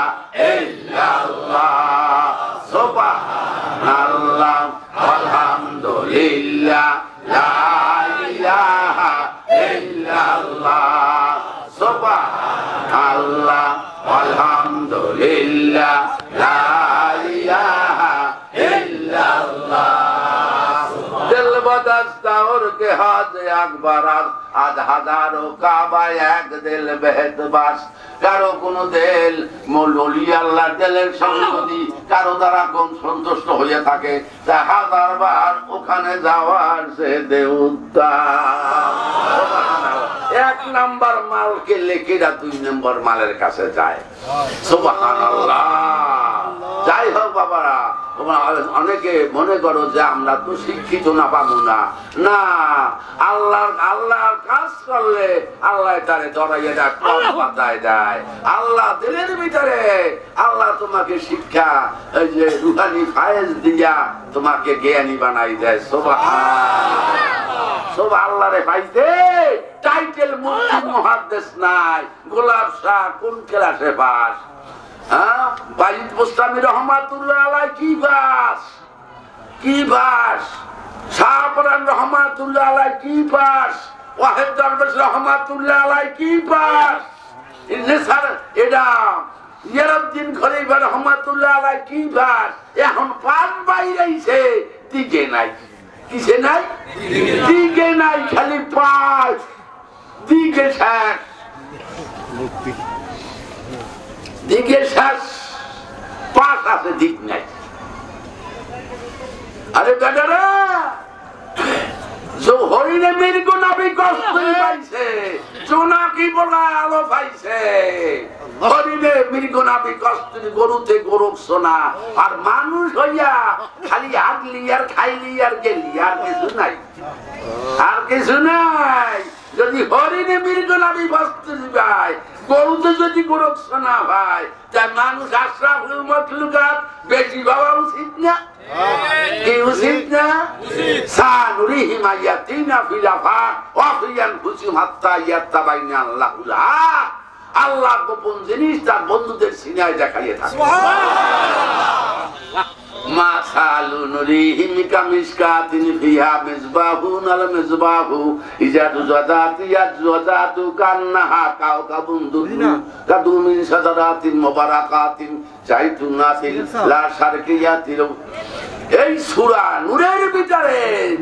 ইল্লাল্লাহ। সুবহানাল্লাহ আলহামদুলিল্লাহ লা ইলাহা ইল্লাল্লাহ। সুবহানাল্লাহ আলহামদুলিল্লাহ লা ইলাহা ইল্লাল্লাহ। দিল বদস্তা ওর কে হাজ আকবার আজ হাজারো কাবা এক দিল বেহেদ বাস। কারো কোন দিল ওলি আল্লাহর দিলের সঙ্গে যদি কারো দ্বারা কোন সন্তুষ্ট হয়ে থাকে, তা হাজার বার ওখানে যাওয়ার সে দেউদ্দার। এক নাম্বার মাল কিনলে কিরা 2 নম্বর মালের কাছে যায়। সুবহানাল্লাহ। যাই হোক বাবারা, অনেকে মনে করো যে আমরা তো শিক্ষিত না, পাবো না। না, আল্লাহর কাজ করলে আল্লাহ তারে ধরাইয়া দেয়, কম পাতায় দেয়। আল্লাহ দিলের ভিতরে আল্লাহ তোমাকে শিক্ষা, এই যে রুহানি ফায়েজ দিয়া তোমাকে জ্ঞানী বানাই দেয়। সুবহানাল্লাহ। সব আল্লাহরে পাইতে টাইটেল মুফতি মুহাদ্দিস নাই। গোলাপ শাহ কোন ক্লাসে পাস? হ্যাঁ, বাইত মুস্তামি রহমাতুল্লাহ আলাইহি কি পাস? কি পাস? শাহপরান রহমাতুল্লাহ আলাইহি কি পাস? ওয়াহিদ দরবেশ রহমাতুল্লাহ আলাইহি কি পাস? স্যার এটা ইয়ারউদ্দিন খলিফা রহমাতুল্লাহ আলাইহি কি পাস? এখন পান বাইরেছে দিকে নাই। কিসে নাই? দিকে নাই, খালি পাস দিকে শেষ। দিকে শেষ, পাস আছে, দিক নাই। আরে বেটারা, হরিণে মৃগ নাবি কস্তুরি পাইছে, জোনাকি বলা আলো পাইছে। হরিণে মৃগ নাবি কস্তুরি, গরুতে গরুক সোনা, আর মানুষ হইয়া খালি আগলি আর খাইলি আর গেলি, আর কিছু নাই, আর কিছু নাই। যদি হরিণে মৃগ নাবি কস্তুরি পায়, গরুতে যদি গরুক সোনা ভাই, তাই মানুষ আশরাফুল মাখলুকাত বেশি ভাবা উচিত না? কি উচিত না? সানুরিহিম আয়াতিনা ফিল আফাক ওয়া ফি আনফুসিহিম হাত্তা ইয়াত্তাবাইনা আল্লাহুল হক। আল্লাহ গোপন জিনিস তার বন্ধুদের সিনায় দেখাইয়ে থাকে। মাসালু নুরিহিম কামিশকাতিন ফিহা মিসবাহুন আল মিসবাহু ইজাতু যাদাতি ইয়াজুদাতু কান্নাহা কাউকাবুন দুরু কাদু মিন সাদারাতিন মুবারাকাতিন জাইতুনাতিন লা শারকিয়াতিন। এই সূরা নূরের ভিতরে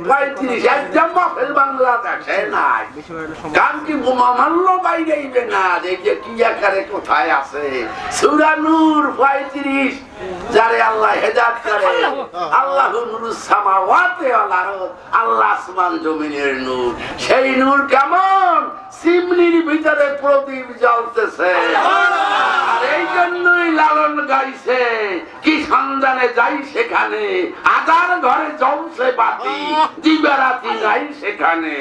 ৩৫ একদম মাহফিল বাংলা দেখে নাই, কান কি বোমা মারলো বাইরেইবে না, দেখে কি আকারে কোথায় আছে। সূরা নূর ৩৫, যারে আল্লাহ হেদায়েত করে। আল্লাহু নূরুস সামাওয়াতি ওয়াল আরদ, আল্লাহ আসমান জমিনের নূর। সেই নূর কেমন? চিমনির ভিতরে প্রদীপ জ্বলতেছে। আর এই জন্যই লালন গাইছে, কি সন্ধানে যাই সেখানে, আদার ঘরে জ্বলছে বাতি, দিবারাতি নাই সেখানে।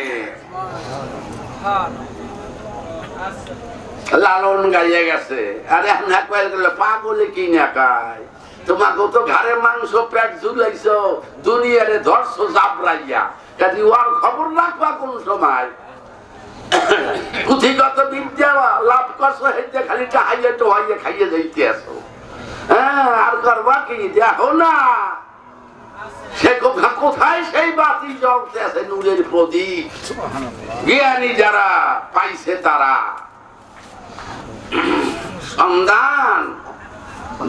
লালন গাইয়ে গেছে। আরে না কয়ে গেল পাগলে কি না কায়, তোমাকে তো ঘরে মাংস পেট ঝুলাইছ, দুনিয়ারে ধরছো জাবরাইয়া, কাজে ওর খবর রাখবা কোন সময়। পুঁথিগত বিদ্যা লাভ করছো, হেঁটে খালি টাহাইয়ে টোহাইয়ে খাইয়ে যাইতে আসো। হ্যাঁ, আর করবা কি? দেখো না সে কোথায় সেই বাতি জ্বলতে আছে, নূরের প্রদীপ। জ্ঞানী যারা পাইছে তারা সন্ধান।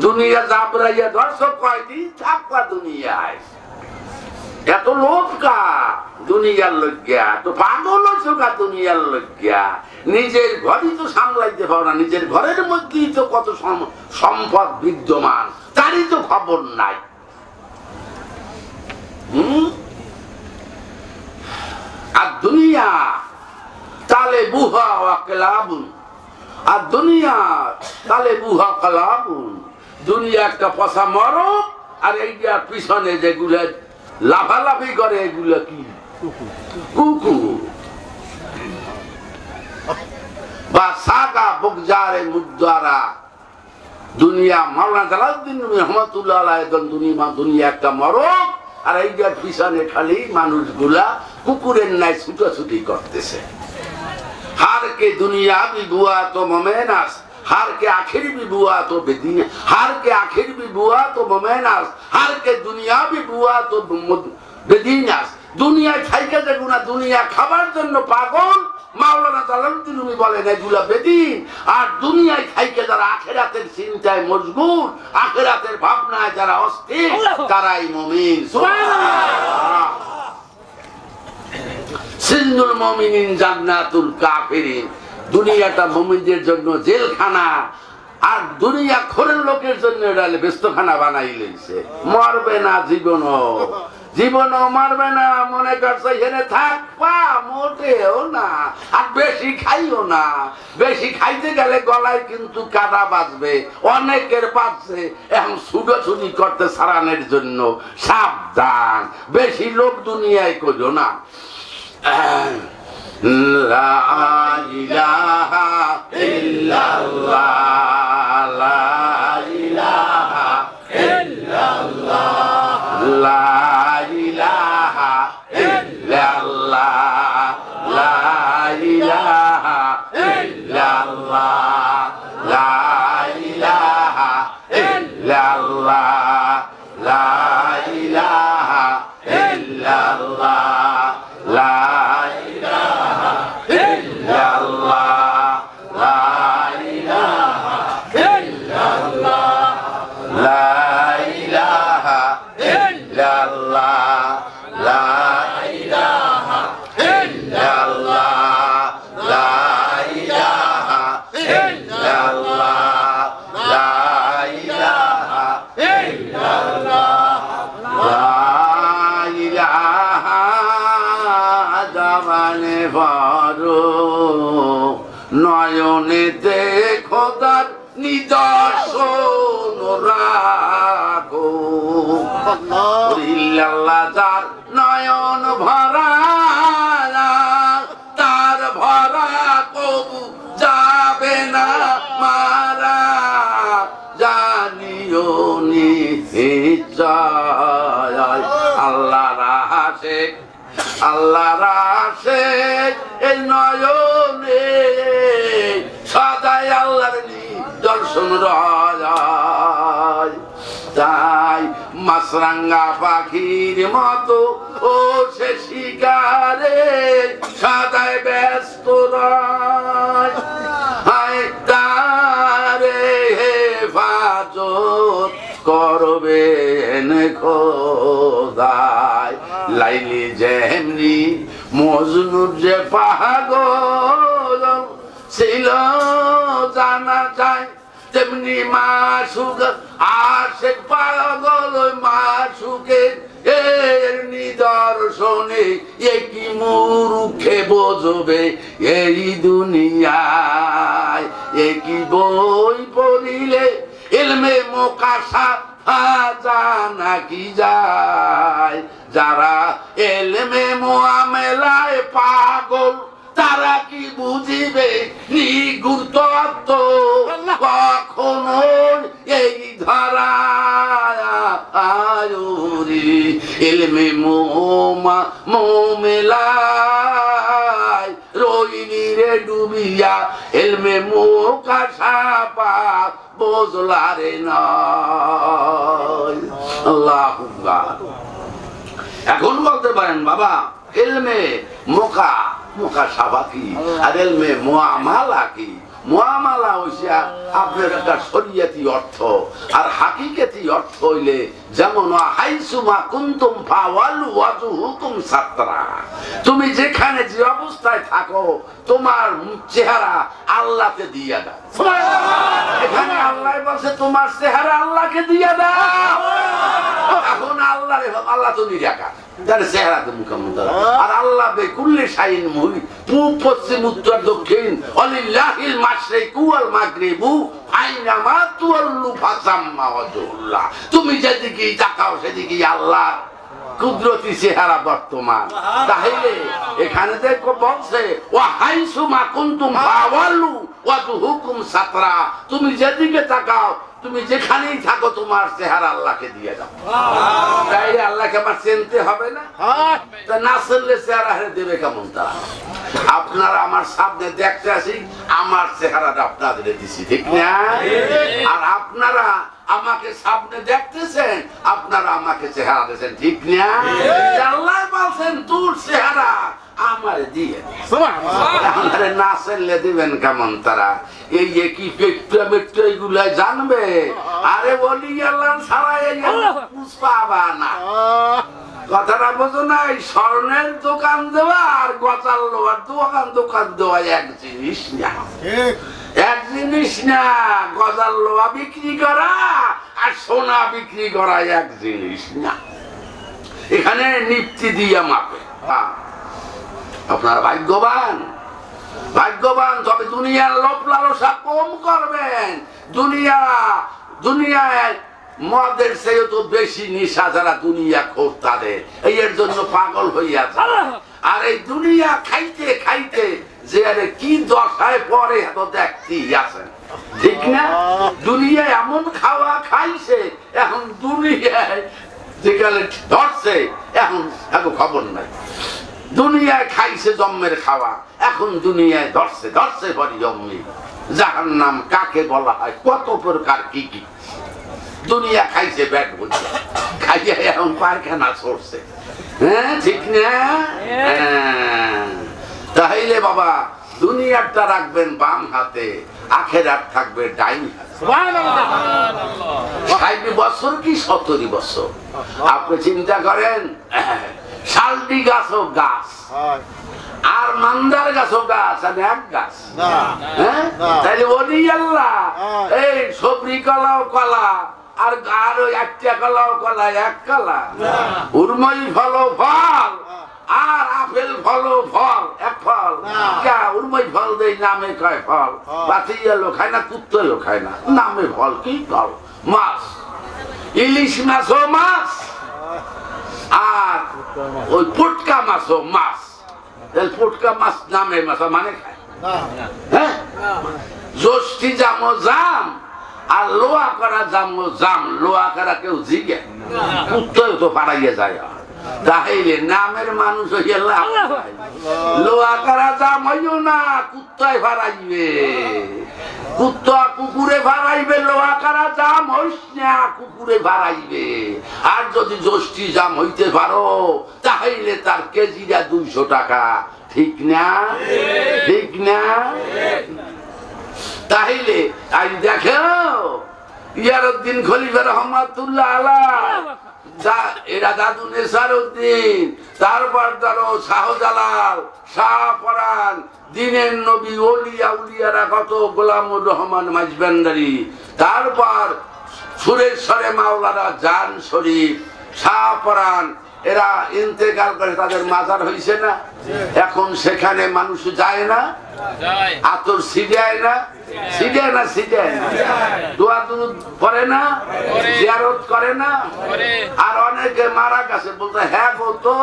দুনিয়া জাবরাইয়া ধরছো, কয়দিন থাকবা দুনিয়ায়? এত লোভ কা দুনিয়ার লজ্ঞা, তো পাগল হইছো কা দুনিয়ার লজ্ঞা? নিজের ঘরই তো সামলাইতে পারো না, নিজের ঘরের মধ্যেই তো কত সম্পদ বিদ্যমান, তারই তো খবর নাই। আর দুনিয়া তালে বুহা ওয়া কালাবুন, আর দুনিয়া তালে বুহা কালাবুন। দুনিয়া একটা পচা মরক, আর এইটার পিছনে যেগুলো লাফালাফি করে এগুলো কি? কুকুর বা সাগা বকজারে মুদ্দারা। দুনিয়া মাওলানা জালালউদ্দিন রহমাতুল্লাহ আলাইহি দুনিয়া একটা মরক, আর এইটার পিছনে খালি মানুষগুলা কুকুরের ন্যায় ছুটাছুটি করতেছে। हार के दुनिया भी बुआ तो मोमेनास, हार के आखिर भी बुआ तो बेदीन, हार के आखिर भी बुआ तो मोमेनास, हार के दुनिया भी बुआ तो बेदीनास। दुनिया थाइके देखो ना, दुनिया खाবার জন্য পাগল। মাওলানা জালালউদ্দিন রুমি বলেন এগুলা বেদিন। আর দুনিয়ায় থাইকে যারা আখিরাতের চিন্তায় মশগুল, আখিরাতের ভাবনায় যারা অস্থির, তারাই মুমিন। সুবহানাল্লাহ। সিজনুল মুমিনিন জান্নাতুল কাফিরিন। দুনিয়াটা মুমিনদের জন্য জেলখানা, আর দুনিয়া খোরের লোকের জন্য এটা ব্যস্তখানা বানাই লইছে। মরবে না জীবনও, জীবনও মরবে না, মনে করছে এখানে থাকবা, মোটেও না। আর বেশি খাইও না, বেশি খাইতে গেলে গলায় কিন্তু কাটা বাজবে, অনেকের বাজছে। এখন ছুটোছুটি করতে সারানোর জন্য সাবধান, বেশি লোক দুনিয়ায় করো না। লা ইলাহা ইল্লাল্লাহ, লা ইলাহা ইল্লাল্লাহ, লা ইলাহা ইল্লাল্লাহ, ইলাহা ইল্লাল্লাহ লা ইলাহা ইল্লাল্লাহ লা ইলাহা ইল্লাল্লাহ লা ইলাহা ইল্লাল্লাহ লা ইলাহা ইল্লাল্লাহ লা ইলাহা ইল্লাল্লাহ লা ইলাহা ইল্লাল্লাহ লা ইলাহা ইল্লাল্লাহ লা ইলাহা ইল্লাল্লাহ লা ইলাহা জামানে ফারো নয়নেতে খোদার নিদর্শন রাখো ইল্লাল্লাহ যার নয়ন ভরা তার ভরা কবু যাবে না মারা জানিও নিশ্চয় আল্লাহ রাসে আল্লাহ রাসে এই নয়নে সদাই আল্লাহর দর্শন রায় তাই মাছরাঙ্গা পাখির মতো ও সে শিকারে সদাই ব্যস্ত রায় হায় তারে হেফাজত করবেন খোদাই লাইলি যেমনি মজনুর যে পাগল ছিল জানা যায় তেমনি মাসুক আশেক পাগল মাসুকের এর নিদর্শনে একই মুরুখে বোঝবে এই দুনিয়ায় একই বই পড়িলে ইলমে মোকাশা জানা কি যায় যারা ইলমে মুআমেলায় পাগল তারা কি বুঝিবে নিগুর তত্ত্ব কখনো এই ধরায় ইলমে মুআমেলায় রইনি রে ডুবিয়া ইলমে মুকাশা পা বোঝলারে নয় আল্লাহু আকবার। এখন বলতে পারেন বাবা ইলমে মুকাশাফা কি আর ইলমে মুআমালা কি? মুআমালা হইছে আপনার একটা শরীয়তি অর্থ আর হাকিকতি অর্থ হইলে যেমন হাইসুমা কুনতুম ফাওয়ালু ওয়াজহুকুম সাতরা, তুমি যেখানে যে অবস্থায় থাকো তোমার চেহারা আল্লাহকে দিয়ে দাও। এখানে আল্লাহ বলছে তোমার চেহারা আল্লাহকে দিয়ে দাও। এখন আল্লাহ তো নিরাকার, তার চেহারা তো মুখমুখী আর আল্লাহ বেকুল্লি শাইন মুহি পূব পশ্চিম উত্তর দক্ষিণ অলিল্লাহিল মাশরিকু ওয়াল মাগরিবু আইনামা তুওয়াল্লু ফাসাম্মা ওয়াজহুল্লাহ। তুমি যেদিকে তাকাও সেদিকে আল্লাহ কুদরতি চেহারা বর্তমান। তাহলে এখানে দেখো বলছে ওয়া হাইসুমা কুনতুম ফাওয়াল্লু ওয়াজহুকুম সাতরা, তুমি যেদিকে তাকাও তুমি যেখানেই থাকো তোমার চেহারা আল্লাহকে দিয়ে দাও। তাই আল্লাহকে আমার চিনতে হবে না? তা না চিনলে চেহারা হারে দেবে কেমন তারা? আপনারা আমার সামনে দেখতে আসি, আমার চেহারাটা আপনাদের দিছি, ঠিক না? আর আপনারা আমাকে সামনে দেখতেছেন, আপনারা আমাকে চেহারা দিয়েছেন, ঠিক না? আল্লাহ বলছেন তোর চেহারা আমার দিয়ে আমারে না চিনলে দিবেন কেমন তারা? এই কি এগুলা জানবে? আরে বলি আল্লাহ ছাড়া পাবা না। কথাটা বোঝো নাই? স্বর্ণের দোকান দেওয়া আর গচাল লোহার দোকান দেওয়া এক জিনিস না, এক জিনিস না। গজাল লোহা বিক্রি করা আর সোনা বিক্রি করা এক জিনিস না। এখানে নিপ্তি দিয়া মাপে। আপনারা ভাগ্যবান, ভাগ্যবান। তবে দুনিয়ার লোভ লালসা কম করবেন। দুনিয়ায় মদের চেয়ে তো বেশি নিশা যারা দুনিয়া খোর তাদের, এর জন্য পাগল হইয়াছে। আর এই দুনিয়া খাইতে খাইতে যে আরে কি দশায় পরে এত দেখতেই আছেন, ঠিক না? দুনিয়ায় এমন খাওয়া খাইছে, এখন দুনিয়ায় যেখানে ধরছে এখন খবর নাই। দুনিয়ায় খাইছে জম্মের খাওয়া, এখন দুনিয়ায় ধরছে পরি জম্মি। জাহান্নাম কাকে বলা হয়, কত প্রকার কি কি। দুনিয়া খাইছে ব্যাট বলছে, খাইয়া এখন পায়খানা ছড়ছে। হ্যাঁ ঠিক না? তাহলে বাবা দুনিয়াটা রাখবেন বাম হাতে, আখেরাত থাকবে ডাইন হাতে। 60 বছর কি 70 বছর আপনি চিন্তা করেন। শালটি গাছ হোক গাছ, আর মান্দার গাছ হোক গাছ, আর এক গাছ। হ্যাঁ তাইলে ওলি আল্লাহ এই সবরি কলাও কলা, আর আরো একটা কলাও কলা, এক কলা। উর্মই ফল ফল, আর আপেল ফল ফল, এক ফল। উর্মই ফল দেই নামে কয় ফল, বাতিয়া লোক খায় না, কুত্তা লোক খায় না, নামে ফল কি ফল। মাছ, ইলিশ মাছও মাছ, আর ওই পুটকা মাছও মাছ। পুটকা মাছ নামে মাছ মানে খায়। হ্যাঁ জ্যোষ্ঠী জামো জাম, আর লোয়া করা জামো জাম। লোয়া করা কেউ জিগে, কুত্তাও তো পাড়াইয়া যায়। তাহলে নামের মানুষ হইয়া লাভ নাই। লোয়া করা জাম হইও না, কুত্তায় ফারাইবে। কুত্তা কুকুরে ফারাইবে, লোয়া করা জাম হইস না, কুকুরে ফারাইবে। আর যদি জ্যোষ্ঠী জাম হইতে পারো, তাহলে তার কেজিটা 200 টাকা। ঠিক না? ঠিক না? তাহলে আজ দেখো ইয়ারউদ্দিন খলিফা রহমাতুল্লাহ আলাইহি, এরা দাদু নেসারউদ্দিন, তারপর ধরো শাহজালাল, শাহপরান, দিনের নবী, ওলিয়া উলিয়ারা কত, গোলামুর রহমান মাঝবান্ডারি, তারপর সুরেশ্বরে মাওলানা জান শরীফ, শাহপরান, এরা ইন্তেকাল করে, তাদের মাজার হয়েছে না? এখন সেখানে মানুষ যায় না, আতর ছিটায় না, ছিটায় না, ছিটায় না, দোয়া দুরুদ পড়ে না, জিয়ারত করে না। আর অনেকে মারা গেছে বলতে, হ্যাঁ গো তো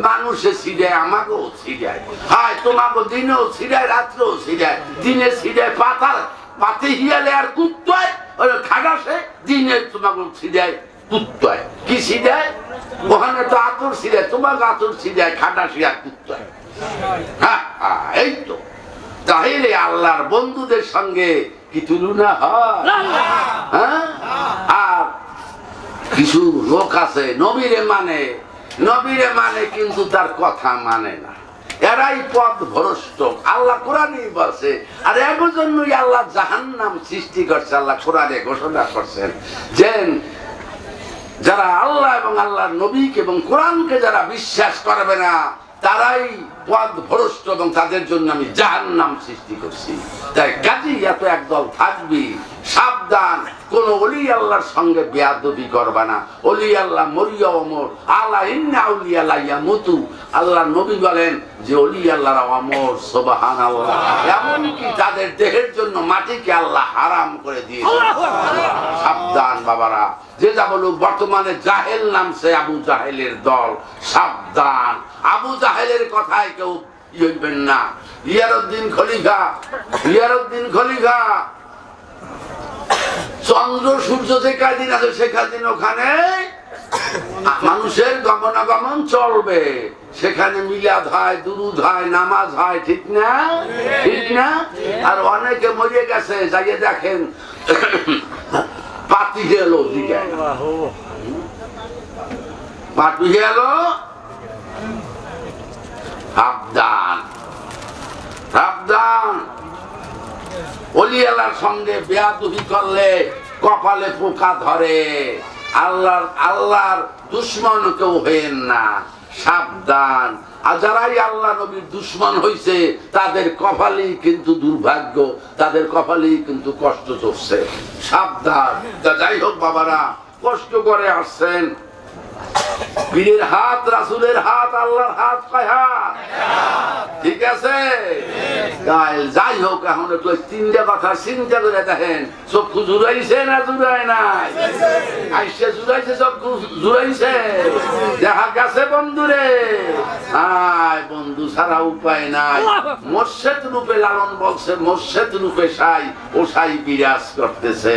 মানুষে ছিটায়, আমাকেও ছিটায়। হ্যাঁ তোমাকে দিনেও ছিটায়, রাত্রেও ছিটায়। দিনে ছিটায় পাতাল পাতি হিয়ালে আর কুত্তায়, ওই খাগাসে দিনে তোমাকে ছিটায়, কুত্তায় কি ছিটায়, ওখানে তো আতর ছিটায়, তোমাকে আতর ছিটায়, খাটাসি আর কুত্তায়। হ্যাঁ এই তো। তাহলে আল্লাহর বন্ধুদের সঙ্গে কি তুলনা হয়? হ্যাঁ আর কিছু লোক আছে নবীরে মানে, নবীরে মানে কিন্তু তার কথা মানে না। এরাই পথ ভ্রষ্ট। আল্লাহ কোরআনে বলছে, আর এর জন্যই আল্লাহ জাহান্নাম সৃষ্টি করছে। আল্লাহ কোরআনে ঘোষণা করছেন যে যারা আল্লাহ এবং আল্লাহর নবীকে এবং কোরআনকে যারা বিশ্বাস করবে না, তারাই পথ ভ্রষ্ট, এবং তাদের জন্য আমি জাহান্নাম সৃষ্টি করছি। তাই কাজেই এত একদল থাকবি, সাবধান, কোন ওলি আল্লাহর সঙ্গে বেয়াদবি করবা না। ওলি আল্লাহ মরিয়া অমর, আল্লাহ ইন্না আউলিয়া লা ইয়ামুতু। আল্লাহ নবী বলেন যে ওলি আল্লাহরা অমর, সুবহানাল্লাহ। এমনকি তাদের দেহের জন্য মাটিকে আল্লাহ হারাম করে দিয়েছে। সাবধান বাবারা, যে যা বলুক, বর্তমানে জাহেল নামছে, আবু জাহেলের দল। সাবধান, আবু জাহেলের কথায় কেউ ইয়েবেন না। ইয়ারউদ্দিন খলিফা, ইয়ারউদ্দিন খলিফা চন্দ্র সূর্য যে কয়দিন আছে সে কয়দিন ওখানে মানুষের গমনাগমন চলবে। সেখানে মিলাদ হয়, দুরুদ হয়, নামাজ হয়। ঠিক না? ঠিক না? আর অনেকে মরে গেছে, যাইয়ে দেখেন পাতি গেলো, পাতি গেল। সাবধান, সাবধান। ওলি আল্লাহর সঙ্গে বেয়াদবি করলে কপালে পোকা ধরে। আল্লাহর দুশ্মন কেউ হইেন না। সাবধান। আর যারাই আল্লাহ নবীর দুশ্মন হইছে, তাদের কপালেই কিন্তু দুর্ভাগ্য, তাদের কপালেই কিন্তু কষ্ট চলছে। সাবধান। যাই হোক বাবারা, কষ্ট করে আসছেন। পীরের হাত, রাসূলের হাত, আল্লাহর হাত কয় হাত? ঠিক আছে। যাই হোক, এখন একটু 3টা কথা চিন্তা করে দেখেন। চক্ষু জুড়াইছে না জুড়ায় নাই? আইসে জুড়াইছে, চক্ষু জুড়াইছে। দেখা গেছে বন্ধুরে, আয় বন্ধু ছাড়া উপায় নাই। মোর্শেদ রূপে লালন বলছে, মোর্শেদ রূপে সাই ও সাই বিরাজ করতেছে।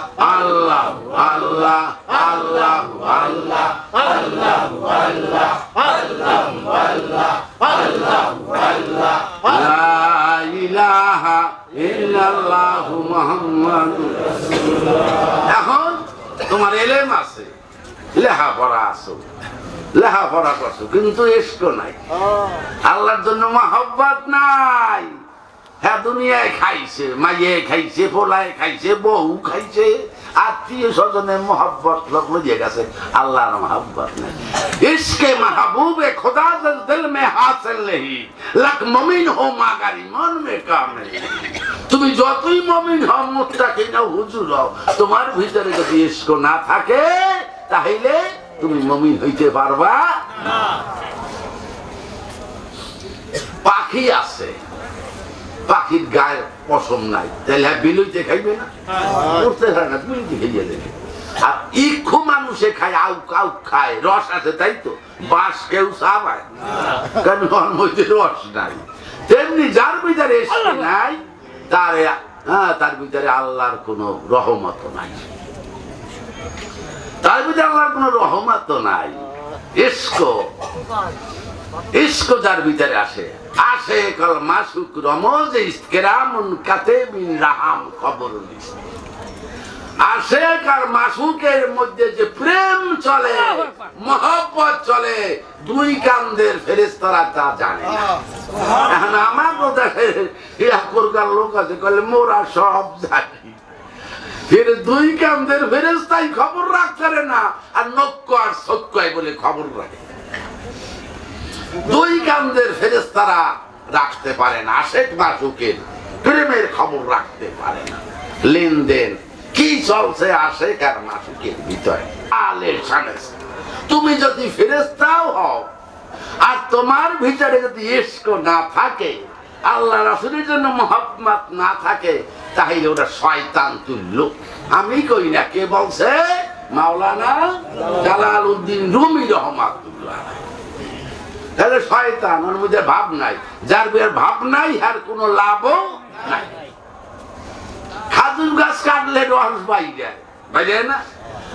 ইল্লাল্লাহু মুহাম্মাদুর রাসূলুল্লাহ। এখন তোমার এলেম আছে, লেখাপড়া আছে, লেখাপড়া করছো, কিন্তু ইশক নাই, আল্লাহর জন্য মহব্বত নাই। হ্যাঁ, দুনিয়ায় খাইছে, মাইয়ে খাইছে, পোলায় খাইছে, বউ খাইছে, আত্মীয় স্বজনের মহব্বত লইয়ে গেছে, আল্লাহর মহব্বত নাই। ইশকে মাহবুবে খুদা দিল মে হাসিল নেহি, লাখ মুমিন হো মাগারি মন মে কামিল। তুমি যতই মুমিন হও, মুত্তাকি নাও, হুজুর হও, তোমার ভিতরে যদি ইশক না থাকে তাহলে তুমি মুমিন হইতে পারবা না। পাখি আছে, পাখির গায়ে পশম নাই, তাহলে বিলুইতে খাইবে না, করতে হয় না, বিলুইতে খাইয়ে দেবে। আর ইক্ষু মানুষে খায়, আউক আউক খায়, রস আছে, তাই তো বাঁশ কেউ চাবায়, কারণ ওর মধ্যে রস নাই। তেমনি যার ভিতরে ইশক নাই, তার ভিতরে আল্লাহর কোন রহমত নাই, তার ভিতরে আল্লাহর কোন রহমত নাই। ইশক যার ভিতরে আসে, আসে কল মাসুক রমজ ইসকেরামুন কাতেবিন রাহাম খবরুল ইসলাম। আসে কার মাসুকের মধ্যে যে প্রেম চলে, মহব্বত চলে, দুই কান্দের ফেরেশতারা তা জানে না। এখন আমার কথা এখনকার লোক আছে, কলে মোরা সব জানি, ফের দুই কান্দের ফেরেশতাই খবর রাখতে পারে না, আর নক্ক আর সক্কয় বলে খবর রাখে। দুই কান্দের ফেরেশতারা রাখতে পারে না, আশেক মাসুকের প্রেমের খবর রাখতে পারে না। লেনদেন কি চলছে আশেক আর মাসুকের ভিতরে, আলের সামনে তুমি যদি ফেরেশতাও হও আর তোমার ভিতরে যদি ইশক না থাকে, আল্লাহ রাসূলের জন্য মহব্বত না থাকে, তাহলে ওটা শয়তান তুল্য। আমি কই না, কে বলছে? মাওলানা জালালউদ্দিন রুমি রহমাতুল্লাহ। তাহলে শয়তান, ওর মধ্যে ভাব নাই, যার ভাব নাই আর কোনো লাভও নাই। খাজুর গাছ কাটলে রস বাইরে বাইরে না।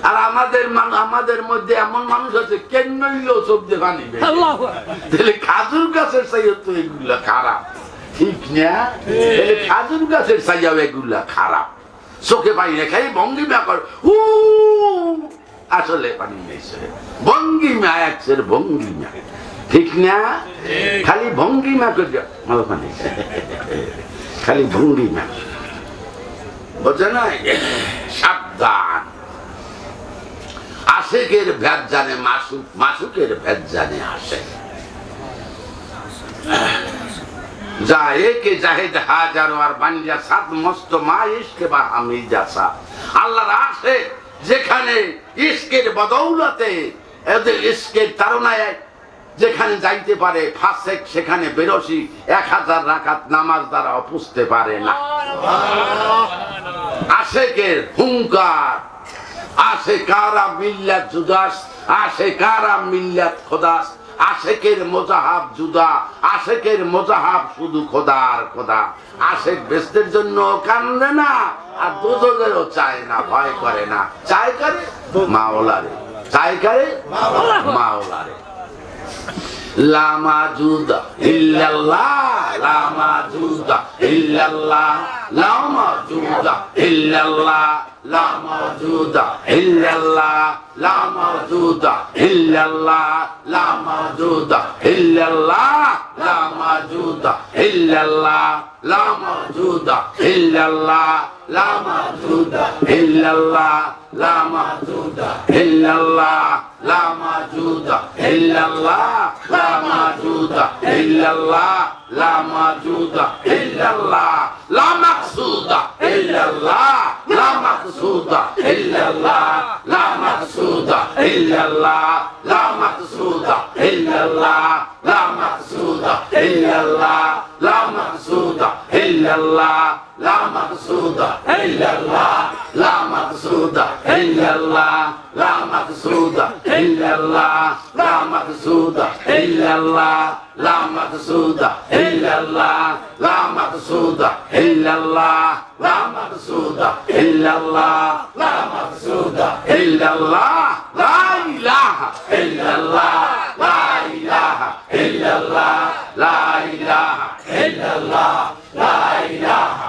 আর আমাদের মধ্যে এমন মানুষ আছে, কেন নইলেও চোখ দিয়ে পানি বের হয়। তাহলে খাজুর গাছের চাইও তো এগুলা খারাপ, ঠিক না? খাজুর গাছের চাইও এগুলা খারাপ। চোখে পানি রেখে ভঙ্গিমা কর, আসলে পানি নেই, ভঙ্গিমা একসের ভঙ্গিমা, ঠিক না? খালি ভঙ্গিমা করে পানি, খালি ভঙ্গিমা, বোঝে না? সাবধান, আশেকের ভেদ জানে মাসুক, মাসুকের ভেদ জানে আশেক। যা একে জাহেদ হাজারো আর বানিয়া সাত মস্ত মা ইশকে বা আমি যাসা। আল্লাহর আশেক যেখানে ইশকের বদৌলতে, এদের ইশকের তাড়নায় যেখানে যাইতে পারে, ফাসেক সেখানে বেরসি 1000 রাকাত নামাজ দ্বারা পুষতে পারে না। আশেকের হুঙ্কার, আশেকারা মিল্লাত জুদাস, আশেকারা মিল্লাত খোদাস। আশেকের মোজাহাব জুদা, আশেকের মোজাহাব শুধু খোদার খোদা। আশেক বেস্তের জন্য কান্দে না, আর দোজখেরও চায় না, ভয় করে না। চায় করে মাওলারে, চায় করে মাওলারে। লা মাজুদা ইল্লাল্লাহ, লা মাজুদা ইল্লাল্লাহ, লা মাজুদা ইল্লাল্লাহ, লা মাজুদা ইল্লাল্লাহ, লা মাজুদা ইল্লাল্লাহ, লা মাজুদা ইল্লাল্লাহ, লা মাজুদা ইল্লাল্লাহ, লা মাজুদা ইল্লাল্লাহ, লা মাজুদা ইল্লাল্লাহ, লা মাজুদা ইল্লাল্লাহ, লা মাজুদা ইল্লাল্লাহ, লা মাজুদা ইল্লাল্লাহ, লা মাজুদা ইল্লাল্লাহ, লা মাকসুদা ইল্লাল্লাহ, লা মাকসুদা ইল্লাল্লাহ, লা মাকসুদা ইল্লাল্লাহ, লা মাকসুদা ইল্লাল্লাহ, লা মাকসুদা ইল্লাল্লাহ, লা মাকসুদা ইল্লাল্লাহ, লা মাকসুদা ইল্লাল্লাহ, লা মাকসুদা ইল্লাল্লাহ, লা মাকসুদা ইল্লাল্লাহ, লা মাকসুদা ইল্লাল্লাহ, লা মাকসুদা ইল্লাল্লাহ, লা মাকসুদা ইল্লাল্লাহ, লা মাকসুদা ইল্লাল্লাহ, লা মাকসুদা ইল্লাল্লাহ, লা ইলাহা ইল্লাল্লাহ, লা ইলাহা ইল্লাল্লাহ, লা ইলাহা ইল্লাল্লাহ, লা ইলাহা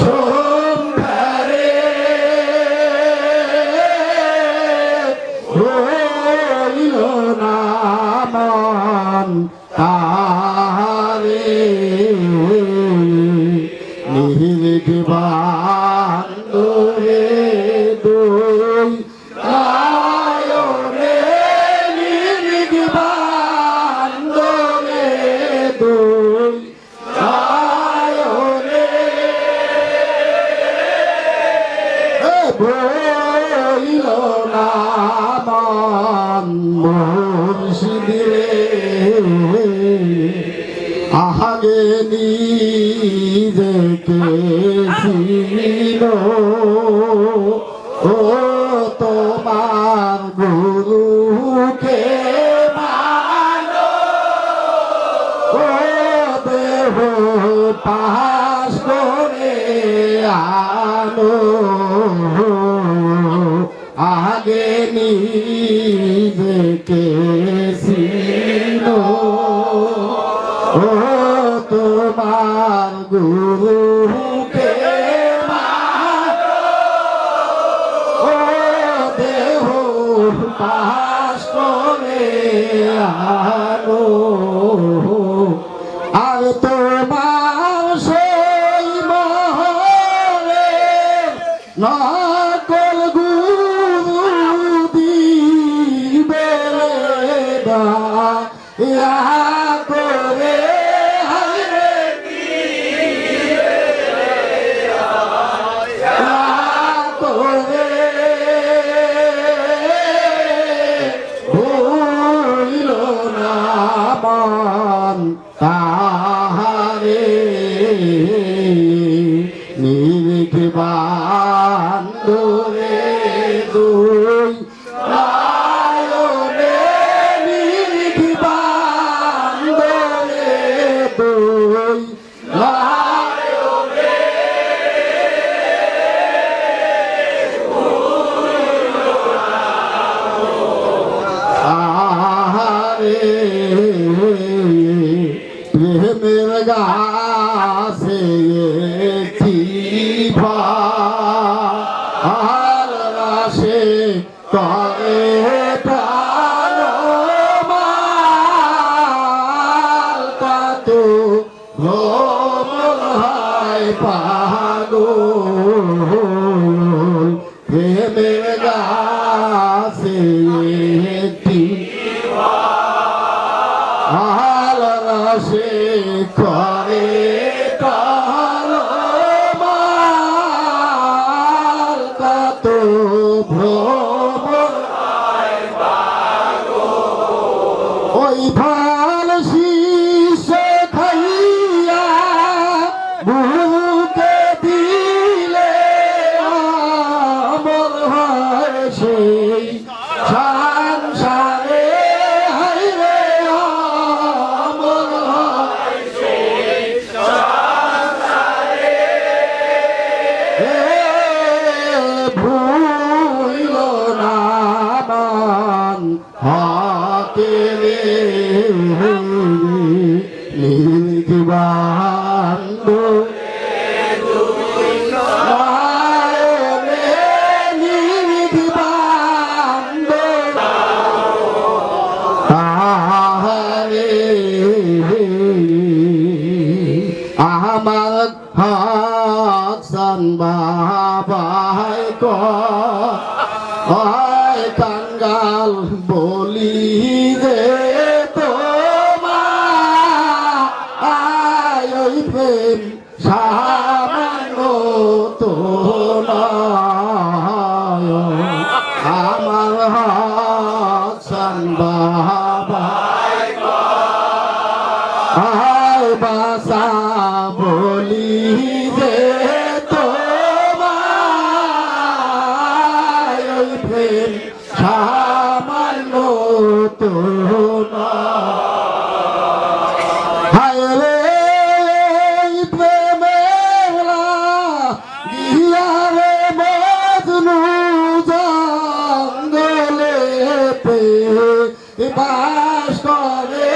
সম্ভারে হইল না মন তারে নিহিত বান্ধরে দুই আয়রে নিহিত বান্ধরে দুই আয়রে বইল না মন মুর্শিদে আহাগে নিজেকে ছিল ও তোমার গুরুকে মানো ও দেহ পাশ করে আনো আগে নিজেকে ছিল ও তোমার গুরুকে মানো ও দেহ পাশ করে আনো আর তোমার সেই মহরে নকল গুরু দিবে দয়া করে হায়রে করে ভুল না মন তাহারে নিরিখ বান্ধরে দুই আয়রে নিরিখ বান্ধরে দুই আয়রে আহারে প্রেমের গাছে একটি আর রাশে করে প্রাণ মাল কত ভ্রমণ হয় পাগল প্রেমের গাছে একটি আলসে করে কালমাল কত ভ্রমণ ওই ভাল শিশে খাইয়া বুকে দিলে আমর হয় সেই সংসারে হায়রে আমর হয় সেই সংসারে ভুইল না মান হাতে রে নির্দিবান্দ আমার হাসান বাবাই কয় কাঙ্গাল বলি রে তোমার ওই প্রেম সামান্য তো নয় আমার হাসান বাবাই কয় বাসা বলি যে তোমার ওই প্রেম সামান্য তো হায় রে প্রেমের গিয়া রে মজনু জঙ্গলে বাস করে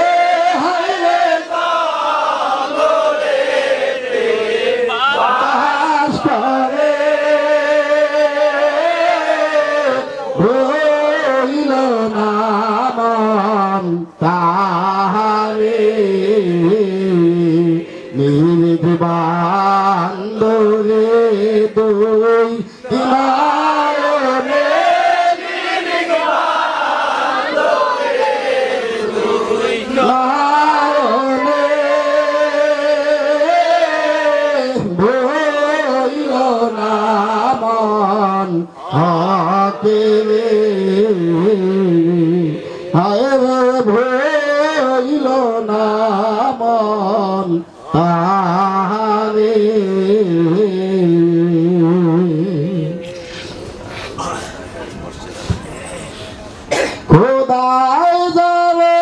হায় রে জঙ্গলে নির্বান্দরে দুই নয়নে নয়নে ভইল না মন হাতে হায় ভইল না মন তারে খোদায় যাবে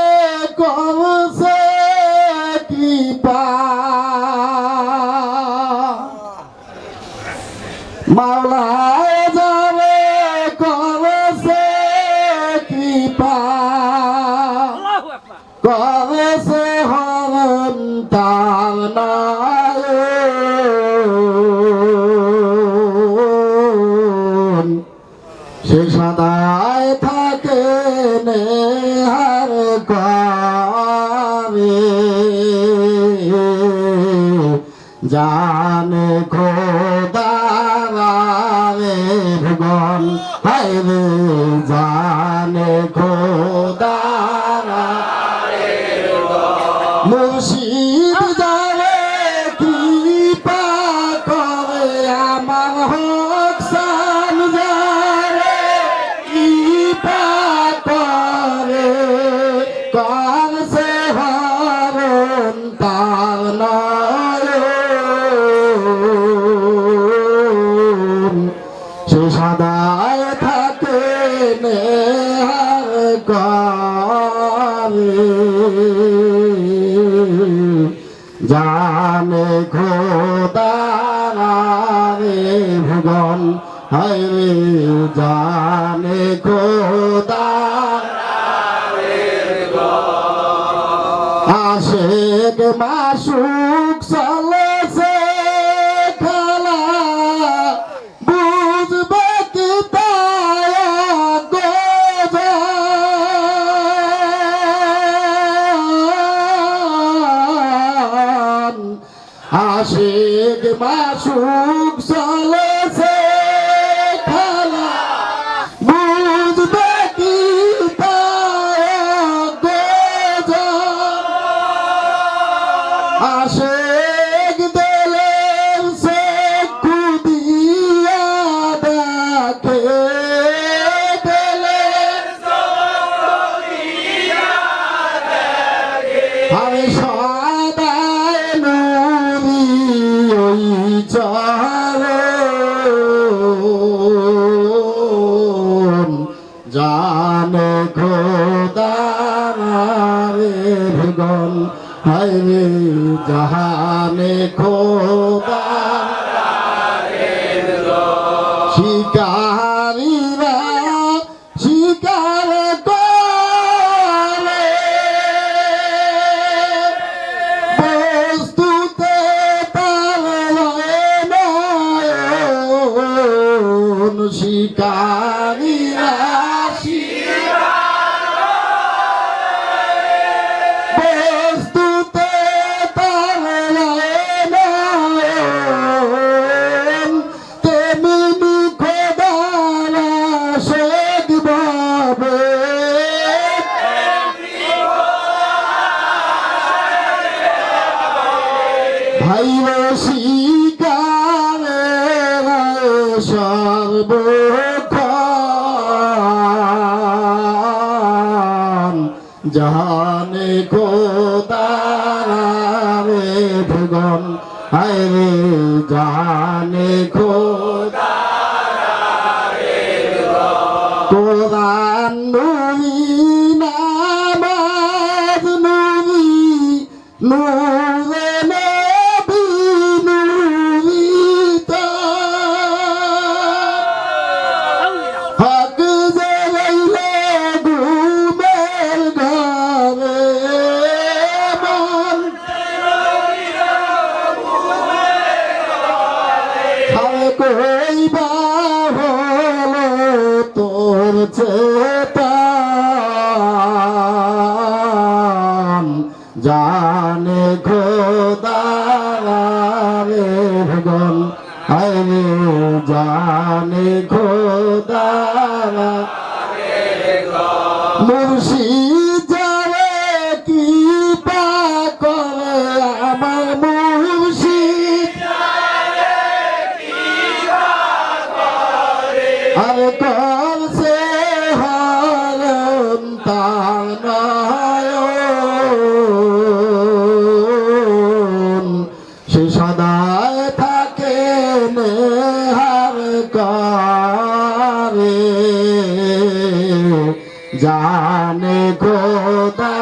করছে কৃপা মাওলায় যাবে করছে কৃপা করেছে হরণ তার নয়ন সে সদায় থাকে নেহার করে জানে খোদারে ভগবান হায় রে জানে খোদারা মুর্শিদ যারে কৃপা করে আমার হক সান যারে কৃপা করে করছে হরণ তার নয়ন সে সদায় থাকে নেহার করে জানে খোদারে ভুবন হায় রে জানে খোদারে আশেক মাসুক চলেছে খেলা বুঝবে কি তায় আশিক মাসুক চলেছে খেলা বুঝবে কি আশিক দিলের সে খুদিয়া দেখে আমি সদায় নুরি ওই চরণ জানে খোদারে ভগন হায় রে জাহানে খোদারে শিকারীরা শিকার করে বস্তুতে তার নয়ন শিকারীরা বস্তুতে তার নয়ন তেমনি খোদারা শেখ বাবে ভাই শিকারে সর্বক্ষণ জাহানে খোদারে ভগন হায় রে জাহানে খোদারে কোরআন নুরি নামাজ নুরি নূরে নবী নুরি তা হক জরাইলে ঘুমের ঘরে মন খাবে কইবা হলো তোর চেতন জানে খোদার রে ভগবান আরে জানে খোদা মুর্শিদ যাবে কি পা করে আমার মুর্শিদ আরে করছে হরণ তার নয়ন সে সদায় থাকে নেহার করে জানে খোদা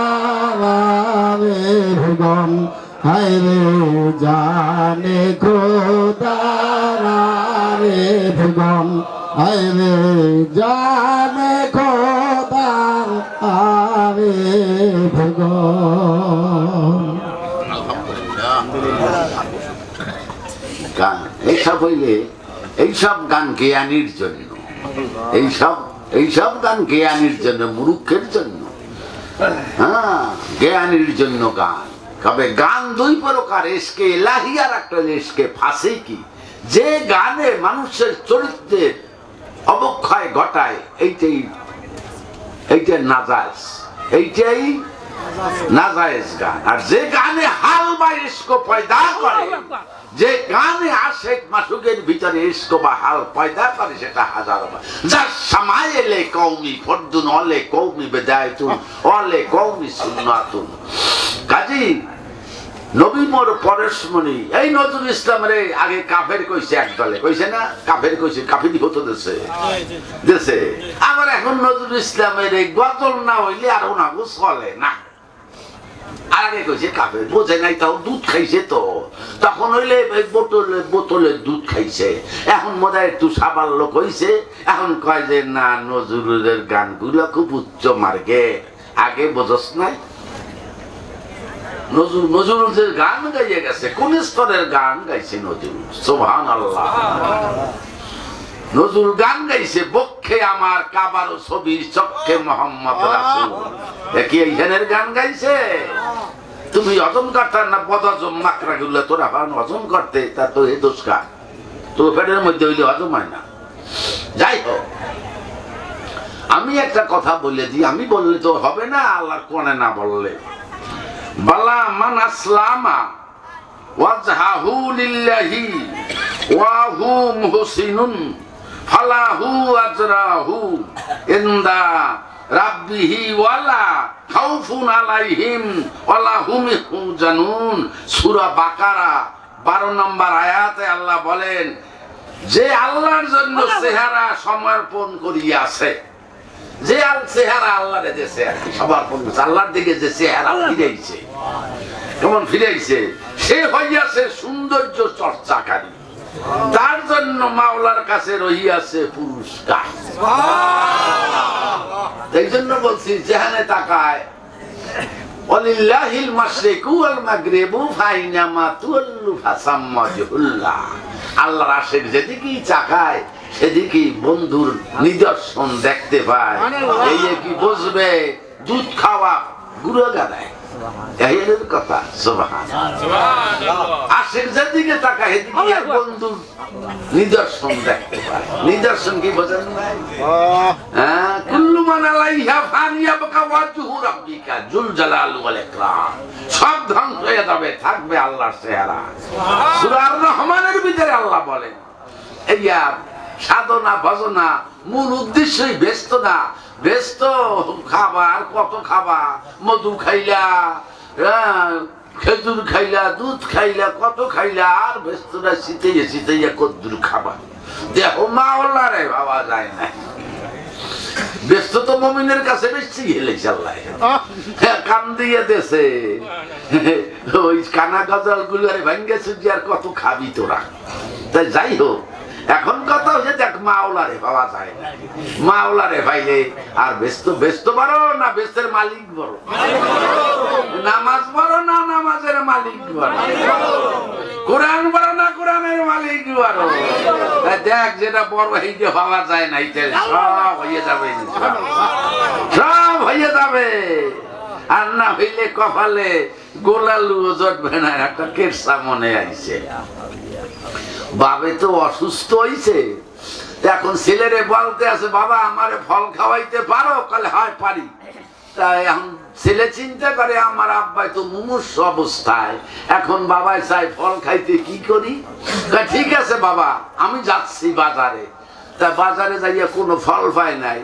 রে ভগবান হায় রে জানে খোদা রে ভগবান হায় রে জানে খোদা রে ভগবান। গান এইসব হইলে এইসব গান জ্ঞানীর জন্য, এইসব গান জ্ঞানীর জন্য, মূর্খের জন্য। হ্যাঁ, জ্ঞানীর জন্য গান। তবে গান দুই প্রকার, এসকে এলাহি আর একটা এসকে ফাঁসে কি। যে গানে মানুষের চরিত্রের অবক্ষয় ঘটায় এইটাই নাজায়েজ, এইটাই নাজায়েজ গান। আর যে গানে হাল বা ইস্ক পয়দা করে, যে গানে আশেক মাসুকের ভিতরে ইস্ক বা হাল পয়দা করে, সেটা হাজারো যার সামাইলে কওমি ফরদুন অলে কওমি বিদায়াতুন অলে কওমি সুন্নাতুন। কাজী নবী মোর পরশমণি এই নজরুল ইসলামের আগে কাফের কইছে, একদলে কইছে না, কাফের কইছে, কাফেরই হতো দেশে দেশে। আবার এখন নজরুল ইসলামের এই গজল না হইলে আর ওনাগো চলে না। আগে কইছে কাফের, বোঝে নাই, তাও দুধ খাইছে তো, তখন হইলে বোতলে দুধ খাইছে। এখন মনে হয় একটু সাবাল লোক হইছে, এখন কয় যে না নজরুলের গানগুলো খুব উচ্চ মার্গে। আগে বোঝস নাই নজরুল যে গান গাইয়ে গেছে, কোন স্তরের গান গাইছে নজরুল, সুবহানাল্লাহ। নজরুল গান গাইছে বক্ষে আমার কাবার ছবি, চক্ষে মোহাম্মদ রাসূল। কি এইখানের গান গাইছে? তুমি হজম করতার না বদহজম মাকড়া গুলো তোরা হজম করতে, তা তো এই দোষকা তো পেটের মধ্যে হইলে হজম হয় না। যাই হোক, আমি একটা কথা বলে দিই, আমি বললে তো হবে না, আল্লাহর কোরআনে না বললে। বালা মান আসলামা ওয়াজহাহু লিল্লাহি ওয়া হু মুহসিনুন ফালাহু আজরাহু ইনদা রাব্বিহি ওয়ালা খাউফুন আলাইহিম ওয়ালা হুম ইয়াহজানুন। সূরা বাকারা 12 নম্বর আয়াতে আল্লাহ বলেন, যে আল্লাহর জন্য চেহারা সমর্পণ করিয়াছে, যে চেহারা আল্লাহর দেশে সমর্পণ করছে, আল্লাহর দিকে যে চেহারা ফিরেছে, কেমন ফিরেছে, সে হইয়াছে সৌন্দর্য চর্চাকারী, তার জন্য মাওলার কাছে রহিয়াছে পুরস্কার। এই জন্য বলছি, যেখানে তাকায় ওয়ালিল্লাহিল মাশরিকু ওয়াল মাগরিবু ফাইনামা তুওয়াল্লু ফাসাম্মা ওয়াজহুল্লাহ। আল্লাহর আশিক যেদিকেই তাকায় সেদিকেই বন্ধুর নিদর্শন দেখতে পায়। এই কি বুঝবে, দুধ খাওয়া গুঁড়ো গাদায়, এই কথা। সুবহানাল্লাহ। আশিক যেদিকে তাকায় সেদিকে বন্ধুর নিদর্শন দেখতে পায়। নিদর্শন কি বোঝেন ভাই? কুল্লু মান আলাইহা ফান ইয়াবকা ওয়াজহু রাব্বিকা যুল জালালি ওয়াল ইকরাম। সব ধ্বংস হয়ে যাবে, থাকবে আল্লাহর চেহারা। সূরা আর রহমানের ভিতরে আল্লাহ বলেন, এইয়া সাধনা ভজনা মূল উদ্দেশ্যই ব্যস্ত না, ব্যস্ত খাবার কত খাবা, মধু খাইলা, খেজুর খাইলা, দুধ খাইলা, কত খাইলা, আর ব্যস্তটা শীতাইয়া শীতাইয়া কদ্দুর খাবা, দেহ মাওলারে ভাবা যায় না। ব্যস্ত তো মুমিনের কাছে বেশি গেলে চাল্লাই কান দিয়ে দেশে ওই কানা গজল গুলারে ভাঙ্গে সুজি, আর কত খাবি তোরা। তাই যাই হোক, এখন কথা হচ্ছে দেখ মাওলারে পাওয়া যায় না, মাওলারে পাইলে আর ব্যস্ত ব্যস্ত বড় না ব্যস্তের মালিক বড়, নামাজ বড় না নামাজের মালিক বড়, কোরআন বড় না কোরআনের মালিক বড়। দেখ যেটা বড় হইতে পাওয়া যায় না, সব হয়ে যাবে, সব হয়ে যাবে। আর না হইলে কপালে গোলালুও জটবে না, একটা কেরসা মনে আইছে। বাবে তো অসুস্থ হইছে, এখন ছেলেরে বলতে আছে বাবা আমারে ফল খাওয়াইতে পারো? কালে হয় পারি। তাই এখন ছেলে চিন্তা করে আমার আব্বাই তো মুমূর্ষু অবস্থায়, এখন বাবাই চাই ফল খাইতে, কি করি? ঠিক আছে বাবা আমি যাচ্ছি বাজারে। তা বাজারে যাইয়া কোনো ফল পায় নাই।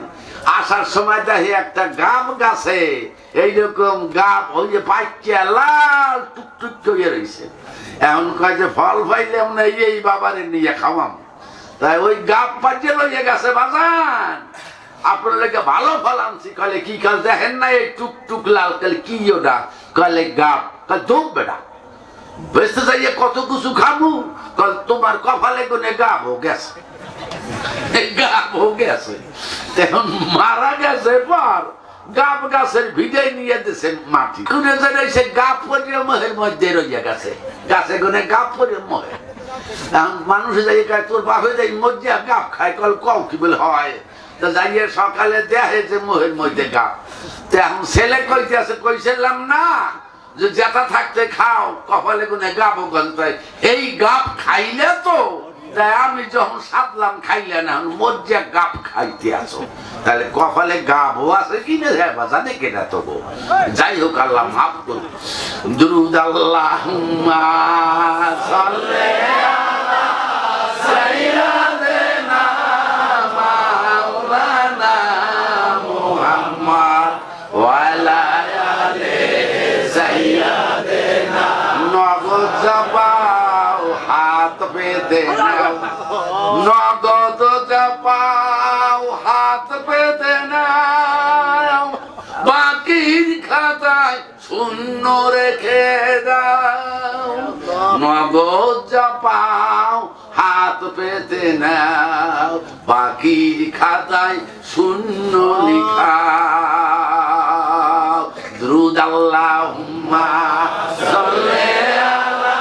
আসার সময় দেখে একটা গাব গাছে এইরকম গাব হইয়ে পাইকিয়া লাল টুকটুক হয়ে রয়েছে। এখন কয় যে ফল পাইলে এই বাবারে নিয়ে খাওয়াম। তাই ওই গাব পাইয়ে লইয়ে গেছে বাজান, আপনার লেগে ভালো ফল আনছি। কলে কি? কাল দেখেন না এই টুকটুক লাল, কাল কি ওটা? কলে গাব। কাল ধূপ বেটা বেঁচতে যাইয়ে কত কিছু খাবো। কাল তোমার কপালে গুনে গাব হো গেছে, গাব হো গেছে। এখন মারা গেছে পর গাব গাছের ভিড়ে নিয়ে দিছে মাটি, শুনে সে গাব পরিয়ে মহের মধ্যে রইয়া গেছে, গাছে গুনে গাব পরিয়ে মহে। এখন মানুষে যাই খায় তোর বাপে যাই মজ্জা গাব খায়। কল কম কি বলে হয়? যাইয়ে সকালে দেখে যে মোহের মধ্যে গাব। এখন ছেলে কইতে আছে, কইছিলাম না যে যেটা থাকতে খাও, কপালে গুনে গাব গন্তায়। এই গাব খাইলে তো তাই আমি যখন সাধলাম খাইলে না, মজ্জা গাব খাইতে আছো, তাহলে কপালে গাবও আছে কিনে যাবা জানে কেনা তবু। যাই হোক আল্লাহ মাফ করুন। দুরুদ আল্লাহুম্মা সাল্লি আলা সাইয়্যিদিনা মাওলানা মুহাম্মদ ওয়া আলা আলি সাইয়্যিদিনা। নগদ জবাও হাত পেতে নাও, নগদ জবাও হাত পেতে নাও, বাকির খাতায় শূন্য রেখে দাও। নগদ জবাও হাত পেতে নাও, বাকির খাতায় শূন্য লিখাও। দুরূদ আল্লাহুম্মা সাল্লি আলা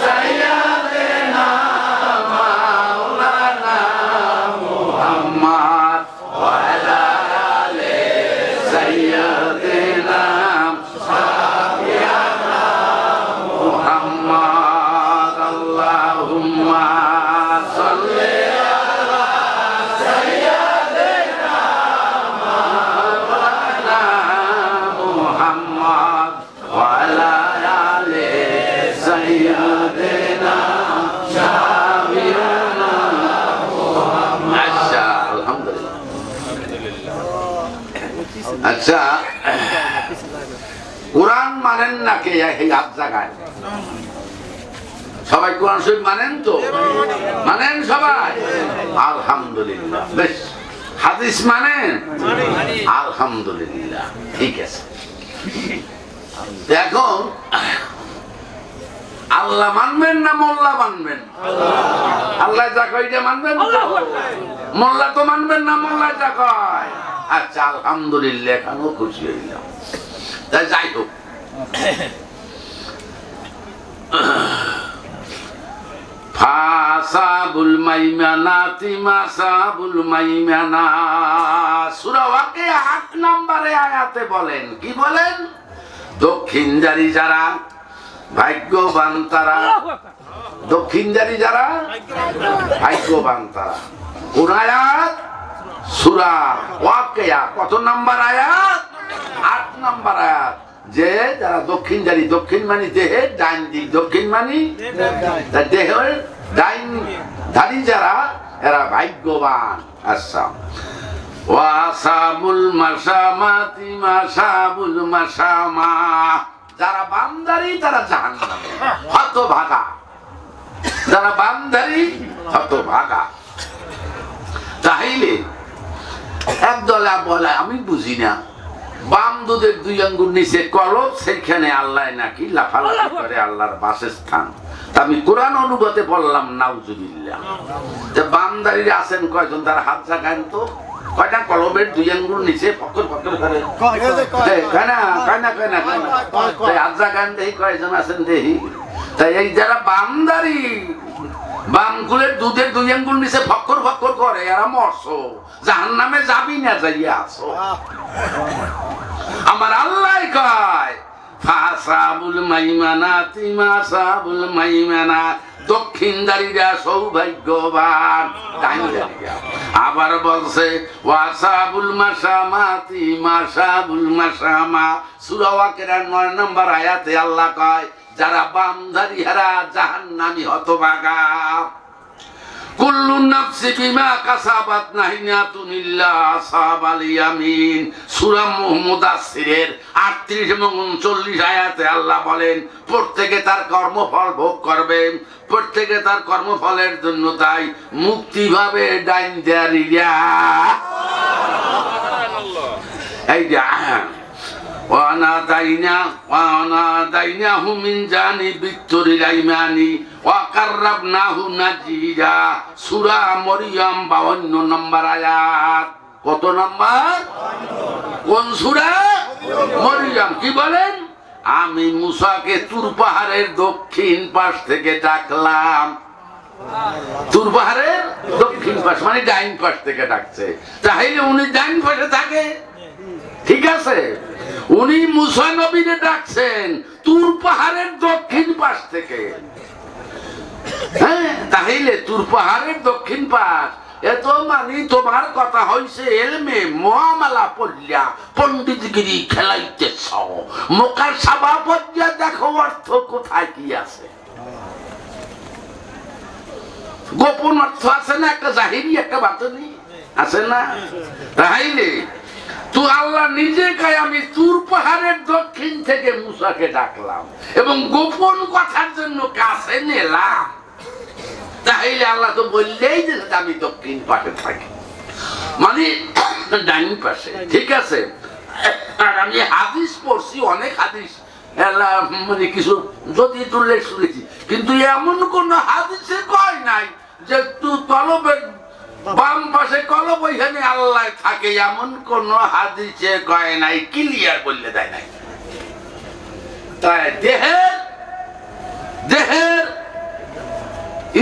সাইয়্যিদিনা মাওলানা মুহাম্মদ ওয়া আলা আলি সাইয়্যিদিনা মুহাম্মদ। আল্লাহুম্মা সাল্লি আলা সাইয়্যিদিনা মাওলানা মুহাম্মদ ওয়া আলা আলি সাইয়্যিদিনা শাফিউনা মুহাম্মদ। আচ্ছা আলহামদুলিল্লাহ। আচ্ছা কোরআন মানেন না কে? এই হাত জায়গায় সবাই কোরআন শরীফ মানেন তো? মানেন সবাই? আলহামদুলিল্লাহ। বেশ, হাদিস মানেন? আলহামদুলিল্লাহ, ঠিক আছে। এখন আল্লাহ মানবেন না মোল্লা মানবেন? আল্লাহ যা কয় এটা মানবেন তো? মোল্লা তো মানবেন না, মোল্লা যা কয়। আচ্ছা আলহামদুলিল্লাহ, এখনো খুশি হইলাম। তাই যাই হোক, ফাসাবুল মাইমানাতি মাসাবুল মাইমানা। সূরা ওয়াকিয়া ৮ নম্বরে আয়াতে বলেন, কি বলেন? দক্ষিণজারি যারা ভাগ্যবান তারা, দক্ষিণজারি যারা ভাগ্যবান তারা। কোন আয়াত? সূরা ওয়াকিয়া কত নম্বর আয়াত? ৮ নম্বর আয়াত। যে যারা দক্ষিণজারি, দক্ষিণ মানি দেহের ডাইন দিক, দক্ষিণ মানি দেহের ডাইন ধারী যারা, এরা ভাগ্যবান। আচ্ছা, ওয়াসাবুল মাশামাতি মাশাবুল মাশামা। যারা বামধারী তারা জাহান্নামে, হতভাগা। যারা বামধারী হতভাগা। তাইলে একদলে বলে আমি বুঝি না, বাম দুধের 2 আঙ্গুল নিচে কলব, সেখানে আল্লাহ নাকি লাফালাফি করে আল্লাহর বাসস্থান। আমি কোরআন অনুবাদে বললাম নাউজুবিল্লাহ। বামদারিরা আছেন কয়জন? তার হাত জাগান তো। কয়টা কলবের 2 আঙ্গুল নিচে ফকর ফকর করে? হাত জাগান দেখি কয়জন আছেন দেখি। তাই এই যারা বামদারি, বামগুলের দুধের 2 আঙ্গুল নিচে ফক্কর ফক্কর করে, এরা মরছো, জাহান্নামে যাবি না, যাইয়া আছো। আমার আল্লাহ কয় ফাসাবুল মাইমানাতি মাসাবুল মাইমানা, দক্ষিণদারীরা সৌভাগ্যবান, ডাইনদারীরা। আবার বলছে ওয়াসাবুল মাসামাতি মাসাবুল মাসামা, সূরা ওয়াকিয়ার 9 নম্বর আয়াতে আল্লাহ কয় যারা বামধারীরা জাহান্নামী হতভাগা। কুল্লু নাফসি বিমা কাসাবাত নাহিনাতুন ইল্লা আসহাবাল ইয়ামিন, সূরা মুদাসসিরের 38 এবং 39 আয়াতে আল্লাহ বলেন প্রত্যেকে তার কর্মফল ভোগ করবে, প্রত্যেকে তার কর্মফলের জন্য তাই মুক্তি পাবে ডাইনদারীরা। এই যে ওয়ানাদাইনাহু মিন জানিবিত তুরিল আইমানি ওয়া কাররাবনাহু নাজিরা, সূরা মরিয়ম 52 নম্বর আয়াত। কত নম্বর? কোন সূরা? মরিয়ম। কি বলেন? আমি মুসাকে তুর পাহাড়ের দক্ষিণ পাশ থেকে ডাকলাম। তুর পাহাড়ের দক্ষিণ পাশ মানে ডাইন পাশ থেকে ডাকছে, তাহলে উনি ডাইন পাশে থাকে, ঠিক আছে? উনি মুসা নবীরে ডাকছেন তুর পাহাড়ের দক্ষিণ পাশ থেকে। হ্যাঁ, তাহলে তুর পাহাড়ের দক্ষিণ পাশ, এত মানে তোমার কথা হইছে এলমে মুআমালা পড়লিয়া পণ্ডিতগিরি খেলাইতেছ, মোকার সাবা পড়লিয়া দেখো অর্থ কোথায় কি আছে। গোপন অর্থ আছে না, একটা জাহিরি একটা বাতনি আছে না। তাহলে তো আল্লাহ নিজে কয় আমি তুর পাহাড়ের দক্ষিণ থেকে মুসাকে ডাকলাম এবং গোপন কথার জন্য কাছে নিলাম। তাহলে আল্লাহ তো বললেই যে আমি দক্ষিণ পাশে থাকি, মানে ডাইন পাশে, ঠিক আছে? আর আমি হাদিস পড়ছি, অনেক হাদিস মানে কিছু যদি তুলে শুনেছি, কিন্তু এমন কোন হাদিসে কয় নাই যে তুই তলবের বাম পাশে কলব ওইখানে আল্লাহ থাকে, এমন কোন হাদিসে কয় নাই, ক্লিয়ার বললে দেয় নাই। তাই দেহের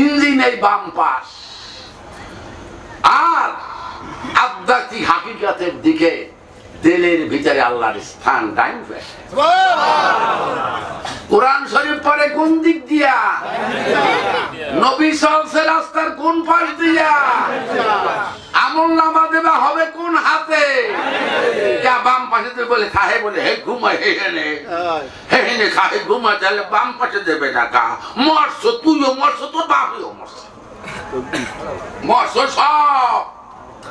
ইঞ্জিন এই বাম পাশ, আর আধ্যাত্মিক হাকিকাতের দিকে দিলের ভিতরে আল্লাহর স্থান ডাইন পাশে। কোরআন শরীফ পড়ে কোন দিক দিয়া? নবী চলছে রাস্তার কোন পাশ দিয়া? আমলনামা দেবা হবে কোন হাতে? বাম পাশে দেবে বলে খাহে, বলে হে ঘুমায় হেনে হেনে খাহে ঘুমায়, তাহলে বাম পাশে দেবে না কা? মরছ তুইও মরছ, তোর বাপও মরছ, মরছ সব।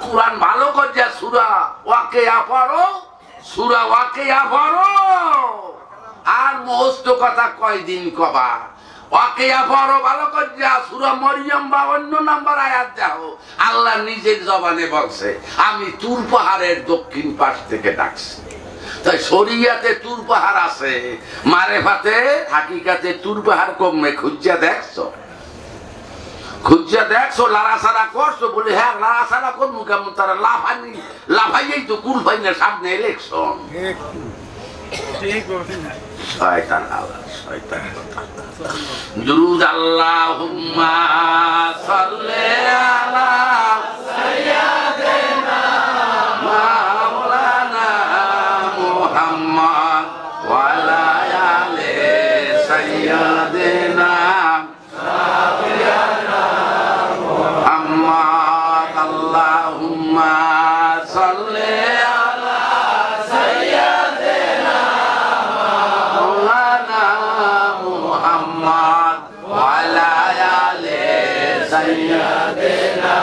কোরআন ভালো করিয়া সূরা ওয়াকিয়া পড়ো, সূরা ওয়াকিয়া পড়ো, আর মুখস্থ কথা কয়দিন কবা? ওয়াকিয়া পড়ো ভালো করিয়া, সূরা মরিয়ম 52 নম্বর আয়াত দেখো, আল্লাহ নিজের জবানে বলছে আমি তুর পাহাড়ের দক্ষিণ পাশ থেকে ডাকছি। তাই শরিয়াতে তুর পাহাড় আছে, মারেফাতে হাকিকাতে তুর পাহাড় কমে খুঁজা দেখছো? খুঁজা দেখছো? লাড়াছাড়া করছো? বলে হ্যাঁ লাড়াছাড়া করবো কেমন? তারা লাফাইয়াই তো কুল ফাইনের সামনে ইলেকশন। শয়তান আল্লাহ, শয়তান কথা। দুরূদ আল্লাহুম্মা সাল্লি আলা সাইয়্যিদিনা মাওলানা মুহাম্মদ ওয়া আলা আলি সাইয়্যিদিনা মুহাম্মদ। আল্লাহুম্মা সাল্লি আলা সাইয়্যিদিনা মাওলানা মুহাম্মদ ওয়া আলা আলি সাইয়্যিদিনা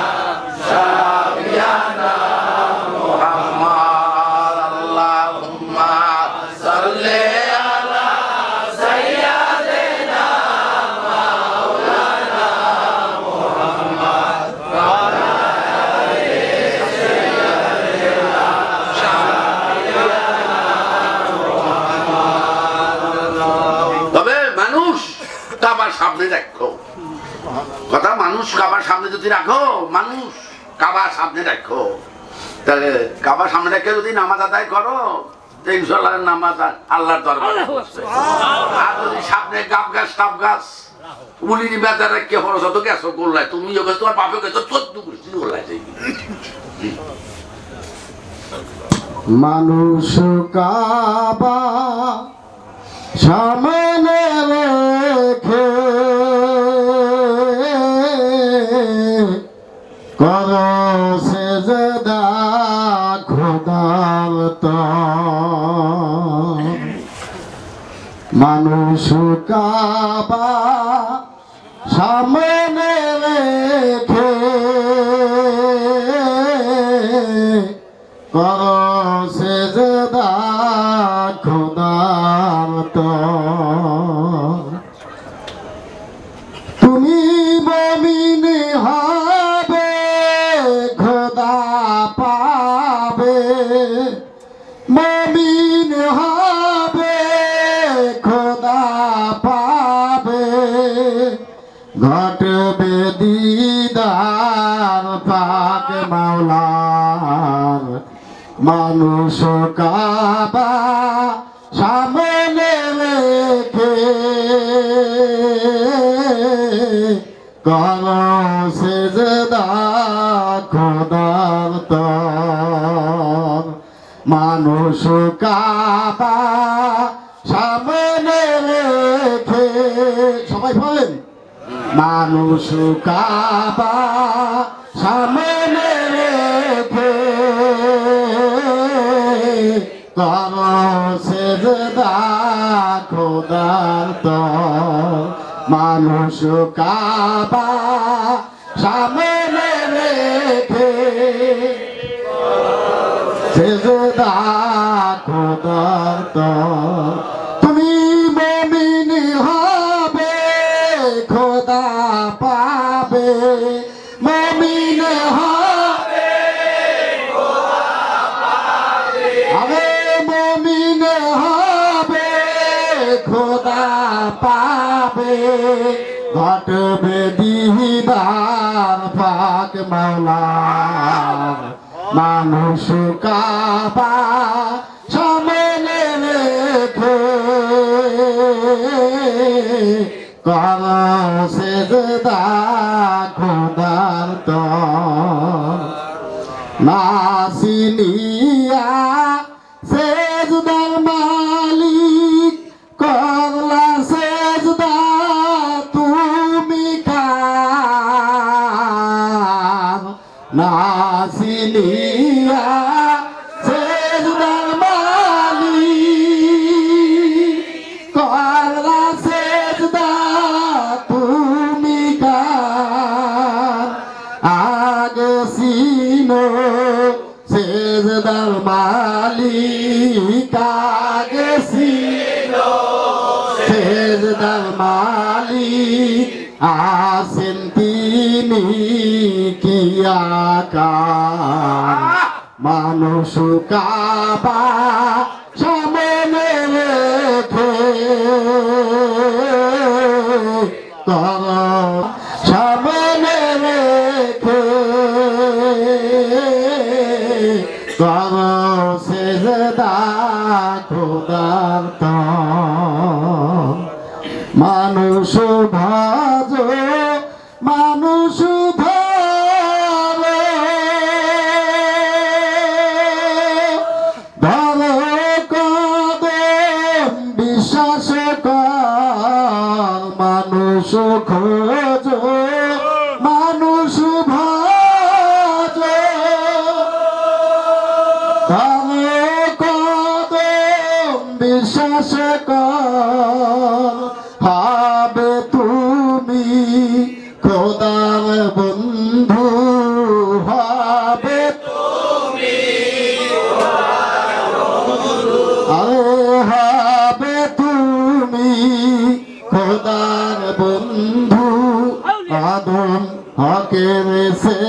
সাবিয়ানা মুহাম্মদ। আল্লাহুম্মা সাল্লি আলা সাইয়্যিদিনা মাওলানা মুহাম্মদ ওয়া আলা আলি সাইয়্যিদিনা সাবিয়ানা মুহাম্মদ। তবে মানুষ কাবার সামনে রাখো কথা, মানুষ কাবার সামনে যদি রাখো, মানুষ কাবার সামনে রাখো, তাহলে কাবার সামনে রেখে যদি নামাজ আদায় করো, ইনশাআল্লাহ নামাজ আল্লাহর দরবারে পৌঁছবে। আর যদি সামনে গাব গাছ টাপ গাছ উলির বেদা রেখে খরচ হতো গেছো করলাই, তুমি তোমার বাপে গেছো 14 গোষ্ঠী করলাই যাই। মানুষ কাবা সামনে রেখে করো সেজদা খোদার তর মানুষ কাবা সামনে রেখে করো সেজদা খোদার তর তুমি মুমিন হবে খোদা পাবে মুমিন হবে খোদা পাবে ঘটবে দিদার পাক মাওলার মানুষ কাবা সামনে রেখে করো সেজদা খোদার তর মানুষ কাবা সামনে রেখে সবাই বলেন মানুষ কাবা সামনে রেখে করো সেজদা খোদার তর মানুষ কাবা সামনে রেখে সেজদা খোদার তর তুমি মুমিন হবে খোদা পাবে মুমিন হবে আরে মুমিন হবে খোদা পাবে ঘটবে দিদার পাক মাওলার মানুষ কাবা সামনে রেখে করো সেজদা খোদার তর নাসিনিয়া সেজদার মালিক করলা সেজদা তুমি কার নাসিনিয়া সেজদার মালিক করলা সেজদা তুমি কার আগে সিনো সেজদার মালিক আগে সিনো সেজদার মালিক আসেন তিনি কি আকার মানুষ কাবা সামনে রেখে করো সামনে রেখে করো সেজদা খোদার তর মানুষ ভাজ মানুষ ধরে ধরো কদম বিশ্বাস কর মানুষ খোঁজ মানুষ ভাজ ধরো কদম বিশ্বাস কর হবে তুমি খোদার বন্ধু হবে তুমি আরে হবে তুমি খোদার বন্ধু আদম হকের সে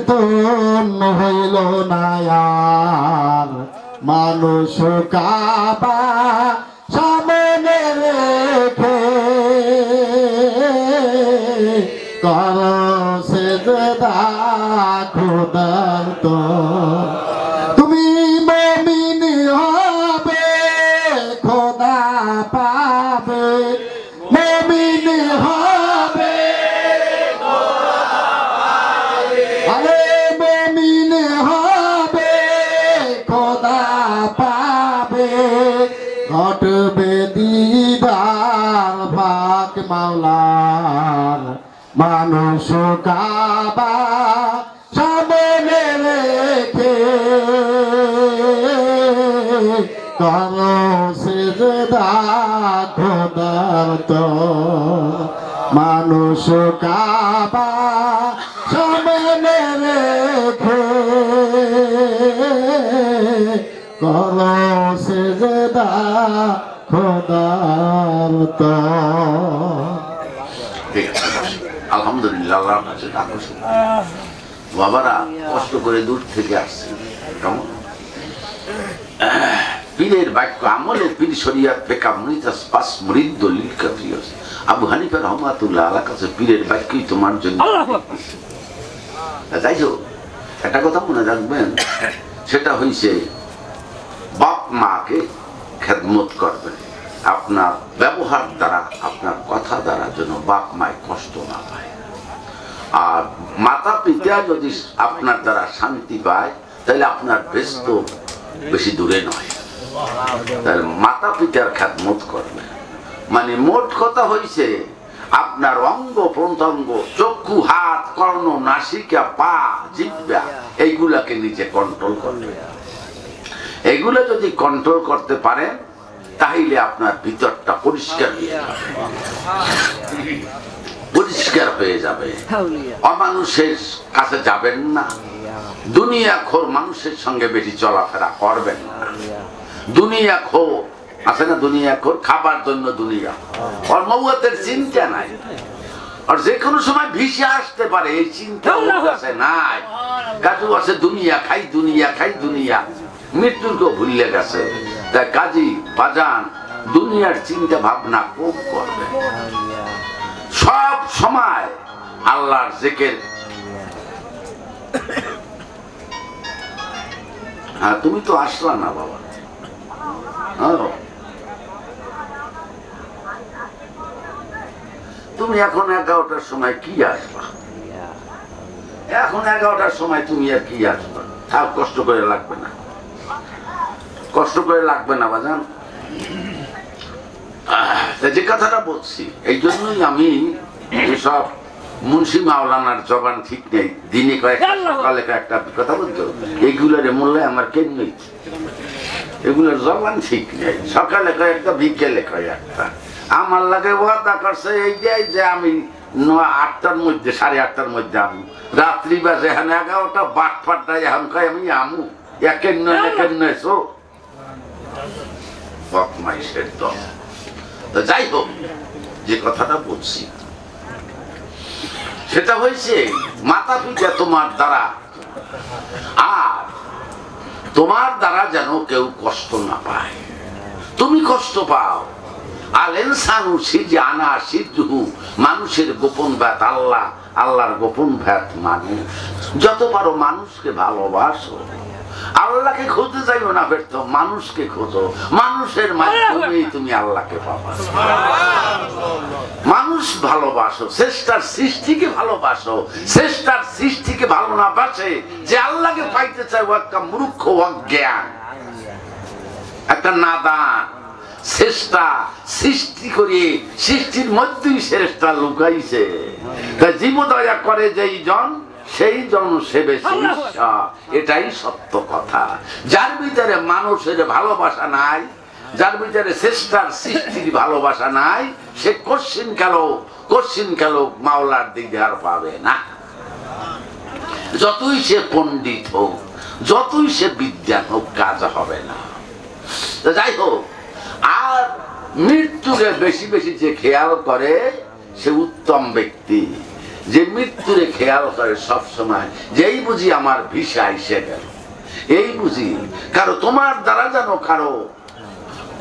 তুন হইল না আর মানুষ কাবা সামনে রেখে করো সেজদা খোদার তর তুমি মুমিন হবে খোদা পাবে মুমিন হবে আরে মুমিন হবে খোদা পাবে ঘটবে দিদার মানুষ কাবা সামনে রেখে করো সিজদা খোদার তো মানুষ কাবা সামনে রেখে করো সিজদা খোদার তো। আলহামদুলিল্লাহ, আল্লাহর কাছে আকর্ষণ। বাবারা কষ্ট করে দূর থেকে আসছে, কেমন পীরের বাক্য আমলে পীর শরিয়াত ফিকহ মুনিতাস পাস মুরিদ দলিল কাফিয়াস। আবু হানিফা রাহমাতুল্লাহ আলাইহির কাছে পীরের বাক্যই তোমার জন্য। যাই হোক, একটা কথা মনে রাখবেন, সেটা হইছে বাপ মাকে খেদমত করবেন। আপনার ব্যবহার দ্বারা, আপনার কথা দ্বারা যেন বাপ মায় কষ্ট না পায়। আর মাতা পিতা যদি আপনার দ্বারা শান্তি পায়, তাহলে আপনার ব্যস্ত বেশি দূরে নয়। তাহলে মাতা পিতার খেদমত করবেন। মানে মোট কথা হইছে আপনার অঙ্গ প্রত্যঙ্গ, চক্ষু, হাত, কর্ণ, নাসিকা, পা, জিহ্বা, এইগুলাকে নিজে কন্ট্রোল করবেন। এগুলো যদি কন্ট্রোল করতে পারেন, তাহলে আপনার ভিতরটা পরিষ্কার হয়ে যাবে, পরিষ্কার হয়ে যাবে। অমানুষের কাছে যাবেন না, দুনিয়াখোর মানুষের সঙ্গে বেশি চলাফেরা করবেন না। দুনিয়াখোর আছে না, দুনিয়াখোর, খাবার জন্য দুনিয়া, ওর মৌয়াতের চিন্তা নাই, আর যে কোনো সময় ভিসে আসতে পারে এই চিন্তা ওর কাছে নাই। কাজু আছে দুনিয়া খাই, দুনিয়া খাই, দুনিয়া, মৃত্যুকে ভুলে গেছে। তাই কাজী বাজান দুনিয়ার চিন্তা ভাবনা কম করবে, সব সময় আল্লাহর জিকির। হ্যাঁ, তুমি তো আসলা না বাবা, তুমি এখন 11টার সময় কি আসবা? এখন 11টার সময় তুমি আর কি আসবা? আর কষ্ট করে লাগবে না, কষ্ট করে লাগবে না বাজান। যে কথাটা বলছি, এই জন্যই আমি সব মুন্সি মাওলানার জবান ঠিক নেই, দিনে কয়েকটা সকালে একটা কথা বলতো, এইগুলোর মূল্যে আমার কেন নেই, এগুলোর জবান ঠিক নেই। সকালে কয়েকটা, বিকেলে কয়েকটা। আমার লাগে ওয়াদা করছে এই যে আমি 8টার মধ্যে, 8:30টার মধ্যে আমু, রাত্রি বাজে এখন 11টা, বাট ফাটটায় এখন কয় আমি আমু, একের নয় একের নয়। সো বদমাইশের দল। তো যাই হোক, যে কথাটা বলছি সেটা হয়েছে মাতা পিতা তোমার দ্বারা, আর তোমার দ্বারা যেন কেউ কষ্ট না পায়, তুমি কষ্ট পাও। আল ইনসানু সিজআনা সিজহু, মানুষের গোপন ভেদ আল্লাহ, আল্লাহর গোপন ভেদ মানুষ। যত পারো মানুষকে ভালোবাসো, আল্লাহকে খুঁজতে যাইও না, ব্যর্থ মানুষকে খোঁজো। মানুষের মাধ্যমে তুমি আল্লাহকে পাবা। মানুষ ভালোবাসো, শ্রেষ্ঠার সৃষ্টিকে ভালোবাসো। শ্রেষ্ঠার সৃষ্টিকে ভালো না বাসে যে আল্লাহকে পাইতে চায়, ও একটা মূর্খ, অজ্ঞান, একটা নাদান। শ্রেষ্ঠা সৃষ্টি করে সৃষ্টির মধ্যেই শ্রেষ্ঠা লুকাইছে। জীবদয়া করে যেই জন, সেই জন সে বেশি ঈশ্বর, এটাই সত্য কথা। যার ভিতরে মানুষের ভালোবাসা নাই, যার ভিতরে শ্রেষ্ঠার সৃষ্টির ভালোবাসা নাই, সে কশিন কালো মাওলার দিকে আর পাবে না। যতই সে পণ্ডিত হোক, যতই সে বিদ্যান হোক, কাজ হবে না। যাই হোক, আর মৃত্যুকে বেশি বেশি যে খেয়াল করে সে উত্তম ব্যক্তি। যে মৃত্যুরে খেয়াল করে সব সময়, যেই বুঝি আমার ভিসা এসে গেল, এই বুঝি কারো তোমার দ্বারা যেন কারো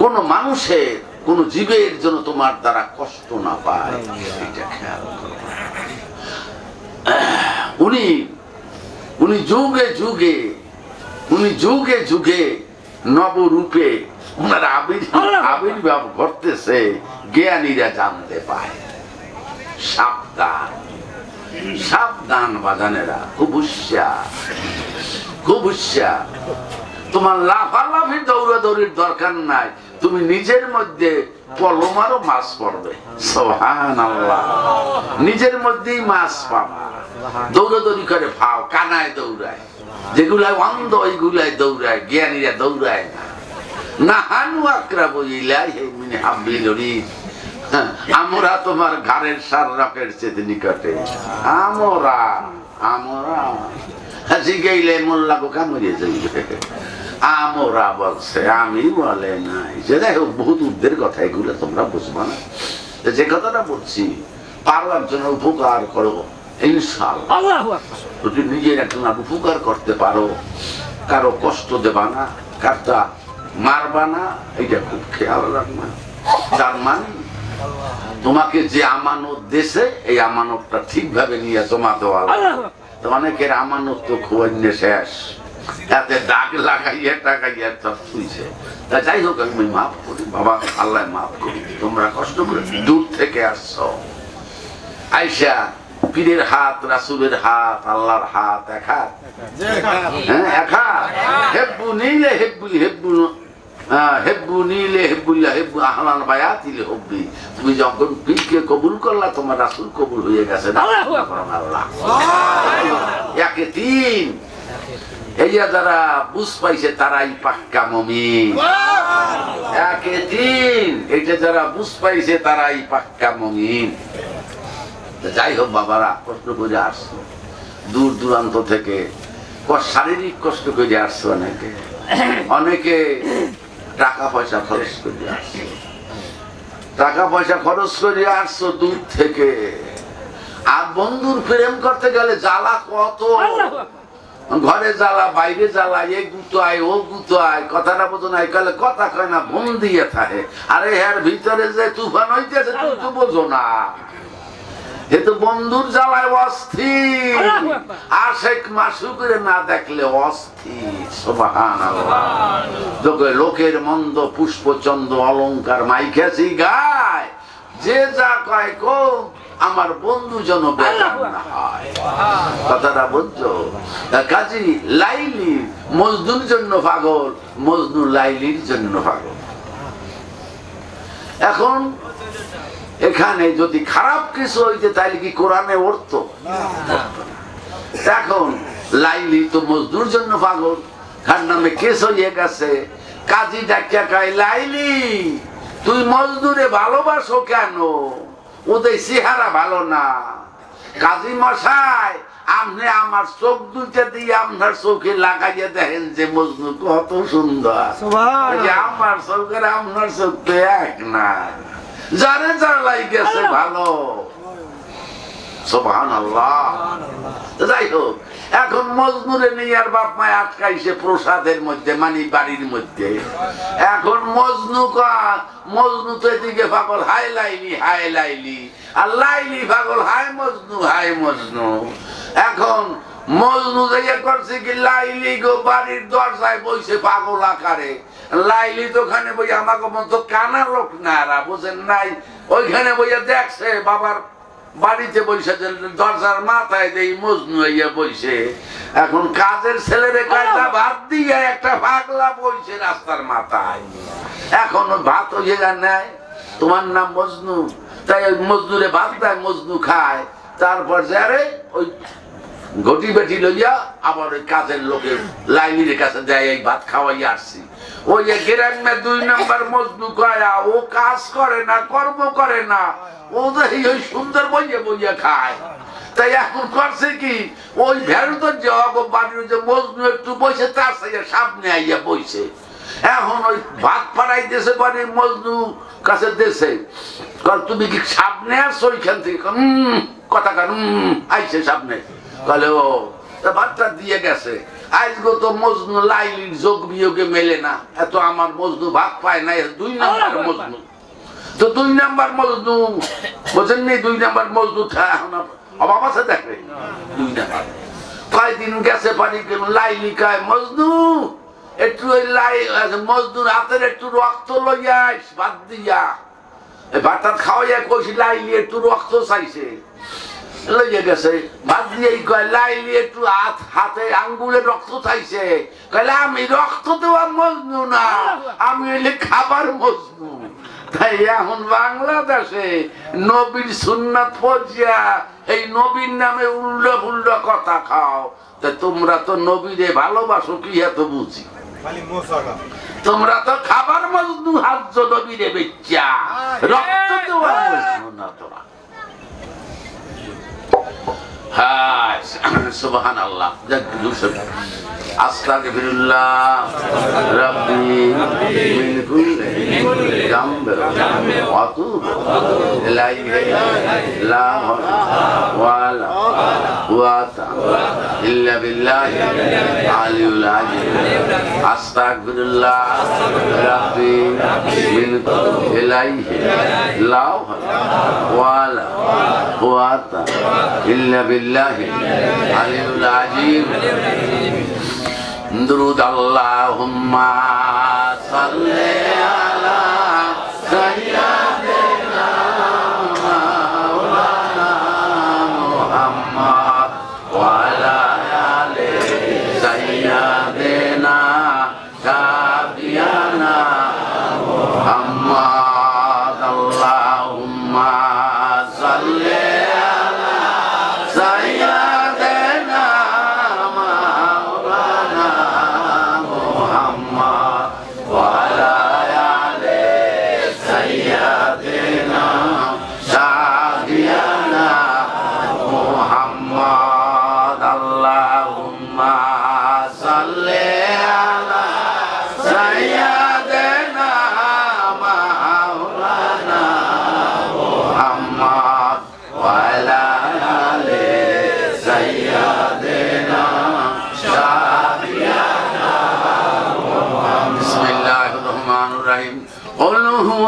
কোন মানুষের, কোন জীবের জন্য তোমার দ্বারা কষ্ট না পায়, এটা খেয়াল করো। উনি যুগে যুগে নবরূপে ওনার আবির্ভাব ঘটতেছে, জ্ঞানীরা জানতে পায়। সাবধান, সাবধান বাজানেরা, খুব হুঁশিয়ার। তোমার লাফালাফির দৌড়াদৌড়ির দরকার নাই, তুমি নিজের মধ্যে পলমারও মাছ পড়বে। সুবহানাল্লাহ। নিজের মধ্যেই মাছ পাবা। দৌড়াদৌড়ি করে ভাও, কানায় দৌড়ায়, যেগুলাই অন্ধ ওইগুলাই দৌড়ায়, জ্ঞানীরা দৌড়ায় না। নাহানু আকরাবু ইলাইহি মিন হাবলিল ওয়ারিদ। আমরা তোমার ঘরের শাররাকের চেয়ে নিকটে। আমরা জিগাইলে মোল্লাকে কামড়িয়ে যাইবে। আমরা বলছে, আমি বলে নাই। যাই হোক, বহুত উদ্দের কথা, এগুলো তোমরা বুঝবা না। যে কথাটা বলছি, পারো একজনের উপকার করো ইনশাআল্লাহ। যদি নিজের একজন উপকার করতে পারো, কারো কষ্ট দেবা না, কারটা মারবা না, এটা খুব খেয়াল রাখবা। তার মানে তোমাকে যে আমানত দেশে, এই আমানতটা ঠিকভাবে নিয়ে জমা দেওয়া। অনেকের আমানত তো খুবই শেষ, তাতে দাগ লাগাইয়া টাকাইয়া সব শুইছে। তা যাই হোক, আমি মাফ করি বাবা, আল্লাহ মাফ করি। তোমরা কষ্ট করে দূর থেকে আসছো, আইসা পীরের হাত, রাসূলের হাত, আল্লাহর হাত এক হাত, হ্যাঁ এক হাত। হেব্বু নিলে হেব্বুল হেব্বু, হেব্বু নিলে হেব্বুল্লাহ হেব্বু আহলান বায়াতিল হব্বি। তুমি যখন পীরকে কবুল করলা, তোমার রাসূল কবুল হয়ে গেছে। আল্লাহ একে তিন, এই যারা বুঝ পাইছে তারাই পাক্কা মুমিন। একে তিন, এইটা যারা বুঝ পাইছে তারাই পাক্কা মুমিন। যাই হোক বাবারা, কষ্ট করে আসছো দূর দূরান্ত থেকে, শারীরিক কষ্ট করে আসছো, অনেকে টাকা পয়সা খরচ করে আসছো, টাকা পয়সা খরচ করে আসছো দূর থেকে। আর বন্ধুর প্রেম করতে গেলে জ্বালা কত, ঘরে জ্বালা, বাইরে জ্বালা, এ গুতায় ও গুতায়, কথাটা বোঝো না, কালে কথা কয় না, ভুল দিয়ে থাকে। আরে এর ভিতরে যে তুফান হইতেছে তুমি তো বোঝো না। এ তো বন্ধুর জ্বালায় অস্থির, আশেক মাসুকের না দেখলে অস্থির। সুবহানাল্লাহ। লোকের মন্দ পুষ্পচন্দ অলংকার মাইখাছি গায়, যে যা কয় কো, আমার বন্ধু যেন বেজার না হয়। কথাটা বুঝছো? কাজী লাইলি মজনুর জন্য পাগল, মজনু লাইলির জন্য পাগল। এখন এখানে যদি খারাপ কিছু হইতে, তাইলে কি কোরআনে অর্থ? এখন লাইলি তো মজনুর জন্য পাগল, তার নামে কেস হয়ে গেছে। কাজী ডাকিয়া কয়, লাইলি তুই মজনুরে ভালোবাসো কেন? ওদের চেহারা ভালো না। কাজী মশাই, আপনি আমার চোখ দুইটা দিয়ে আপনার চোখে লাগাইয়া দেখেন যে মজনু কত সুন্দর। আমার চোখের আপনার চোখ তো এক না, যারে যার লাইগেছে ভালো। সুবহানাল্লাহ। যাই হোক, এখন মজনুরে নিয়ে আর বাপ মায় আটকাইছে প্রসাদের মধ্যে, মানে বাড়ির মধ্যে। এখন মজনু মজনু তো এদিকে পাগল, হাই লাইলি হাই লাইলি, আর লাইলি পাগল, হাই মজনু হাই মজনু। এখন মজনু যে করছে কি, লাইলি গো বাড়ির দরজায় বইছে পাগল আকারে। লাইলি তো ওখানে বই, আমাকে মতো কানা লোক না, বুঝেন নাই, ওইখানে বইয়া দেখছে বাবার বাড়িতে বসে, দরজার মাথায় দেই মজনু হইয়া বইছে। এখন কাজের ছেলেরে কয়টা ভাত দিয়ে একটা পাগলা বইছে রাস্তার মাথায়। এখন ভাত হইয়ে নেয়, তোমার নাম মজনু, তাই ওই মজনুরে ভাত দেয়, মজনু খায়। তারপর যারে ওই ঘটি বেটি লইয়া আবার ওই কাজের লোকের লাইনির কাছে দেয়, এই ভাত খাওয়াই আসছি। ওই গ্রামে 2 নম্বর মজনু কয়া, ও কাজ করে না, কর্ম করে না, ওদের ওই সুন্দর বইয়া বইয়া খায়। তাই এখন করছে কি, ওই ভেরুতর যে বাড়ির যে মজনু একটু বসে, তার সামনে আইয়া বইছে। এখন ওই ভাত পাড়াইতেছে বাড়ির মজনু কাছে দেশে, তুমি কি সামনে আসছো ওইখান থেকে? কথা কান আইছে সামনে, বলে ও ভাতটা দিয়ে গেছে। আজগো তো মজনু লাইলির যোগ বিয়োগে মেলে না, এত আমার মজনু ভাত পায় না। 2 নম্বর মজনু তো 2 নম্বর মজনু, বোঝেন নি? 2 নম্বর মজনু অভাব আছে, দেখে 2 নম্বর। কয়দিন গেছে পারি, লাইলি কয়, মজনু একটু ওই মজনুর হাতের একটু রক্ত লইয়া ভাত দিয়া, ভাত খাওয়াইয়া কইছি, লাইলি একটু রক্ত চাইছে। লইয়া গেছে ভাত দিয়েই কয় লাইলি একটু হাতে আঙ্গুলে রক্ত চাইছে, কইলে আমি রক্ত দেওয়ার মজনু না, আমি হইলে খাবার মজনু। তাই এখন বাংলাদেশে নবীর সুন্নাত পড়িয়া এই নবীর নামে উল্টো পুল্টো কথা খাও। তা তোমরা তো নবীরে ভালোবাসো কি এত বুঝি? তোমরা তো খাবার মজনু, হাজ্য নবীরে বেচ্চা, রক্ত দেওয়ার মজনু না তোরা। হ্যাঁ, সুবহানাল্লাহ। আস্তাগফিরুল্লাহ রাব্বি মিন কুল্লি যামবিন ওয়া আতুবু ইলাইহি লা হাওলা কুওয়াতা ইল্লা বিল্লাহি আলিয়্যিল আযীম। আস্তাগফিরুল্লাহ রাব্বি মিন কুল্লি ইলাইহি লা হাওলা কুওয়াতা ইল্লা বিল্লাহি আলিয়্যিল আযীম। দুরূদ আল্লাহুম্মা সাল্লি আলা সাইয়্যিদিনা মাওলানা মুহাম্মদ ওয়া আলা আলি সাইয়্যিদিনা শাফিয়ানা মুহাম্মদ। আল্লাহুম্মা সাল্লি আলা সাইয়্যিদিনা قل هو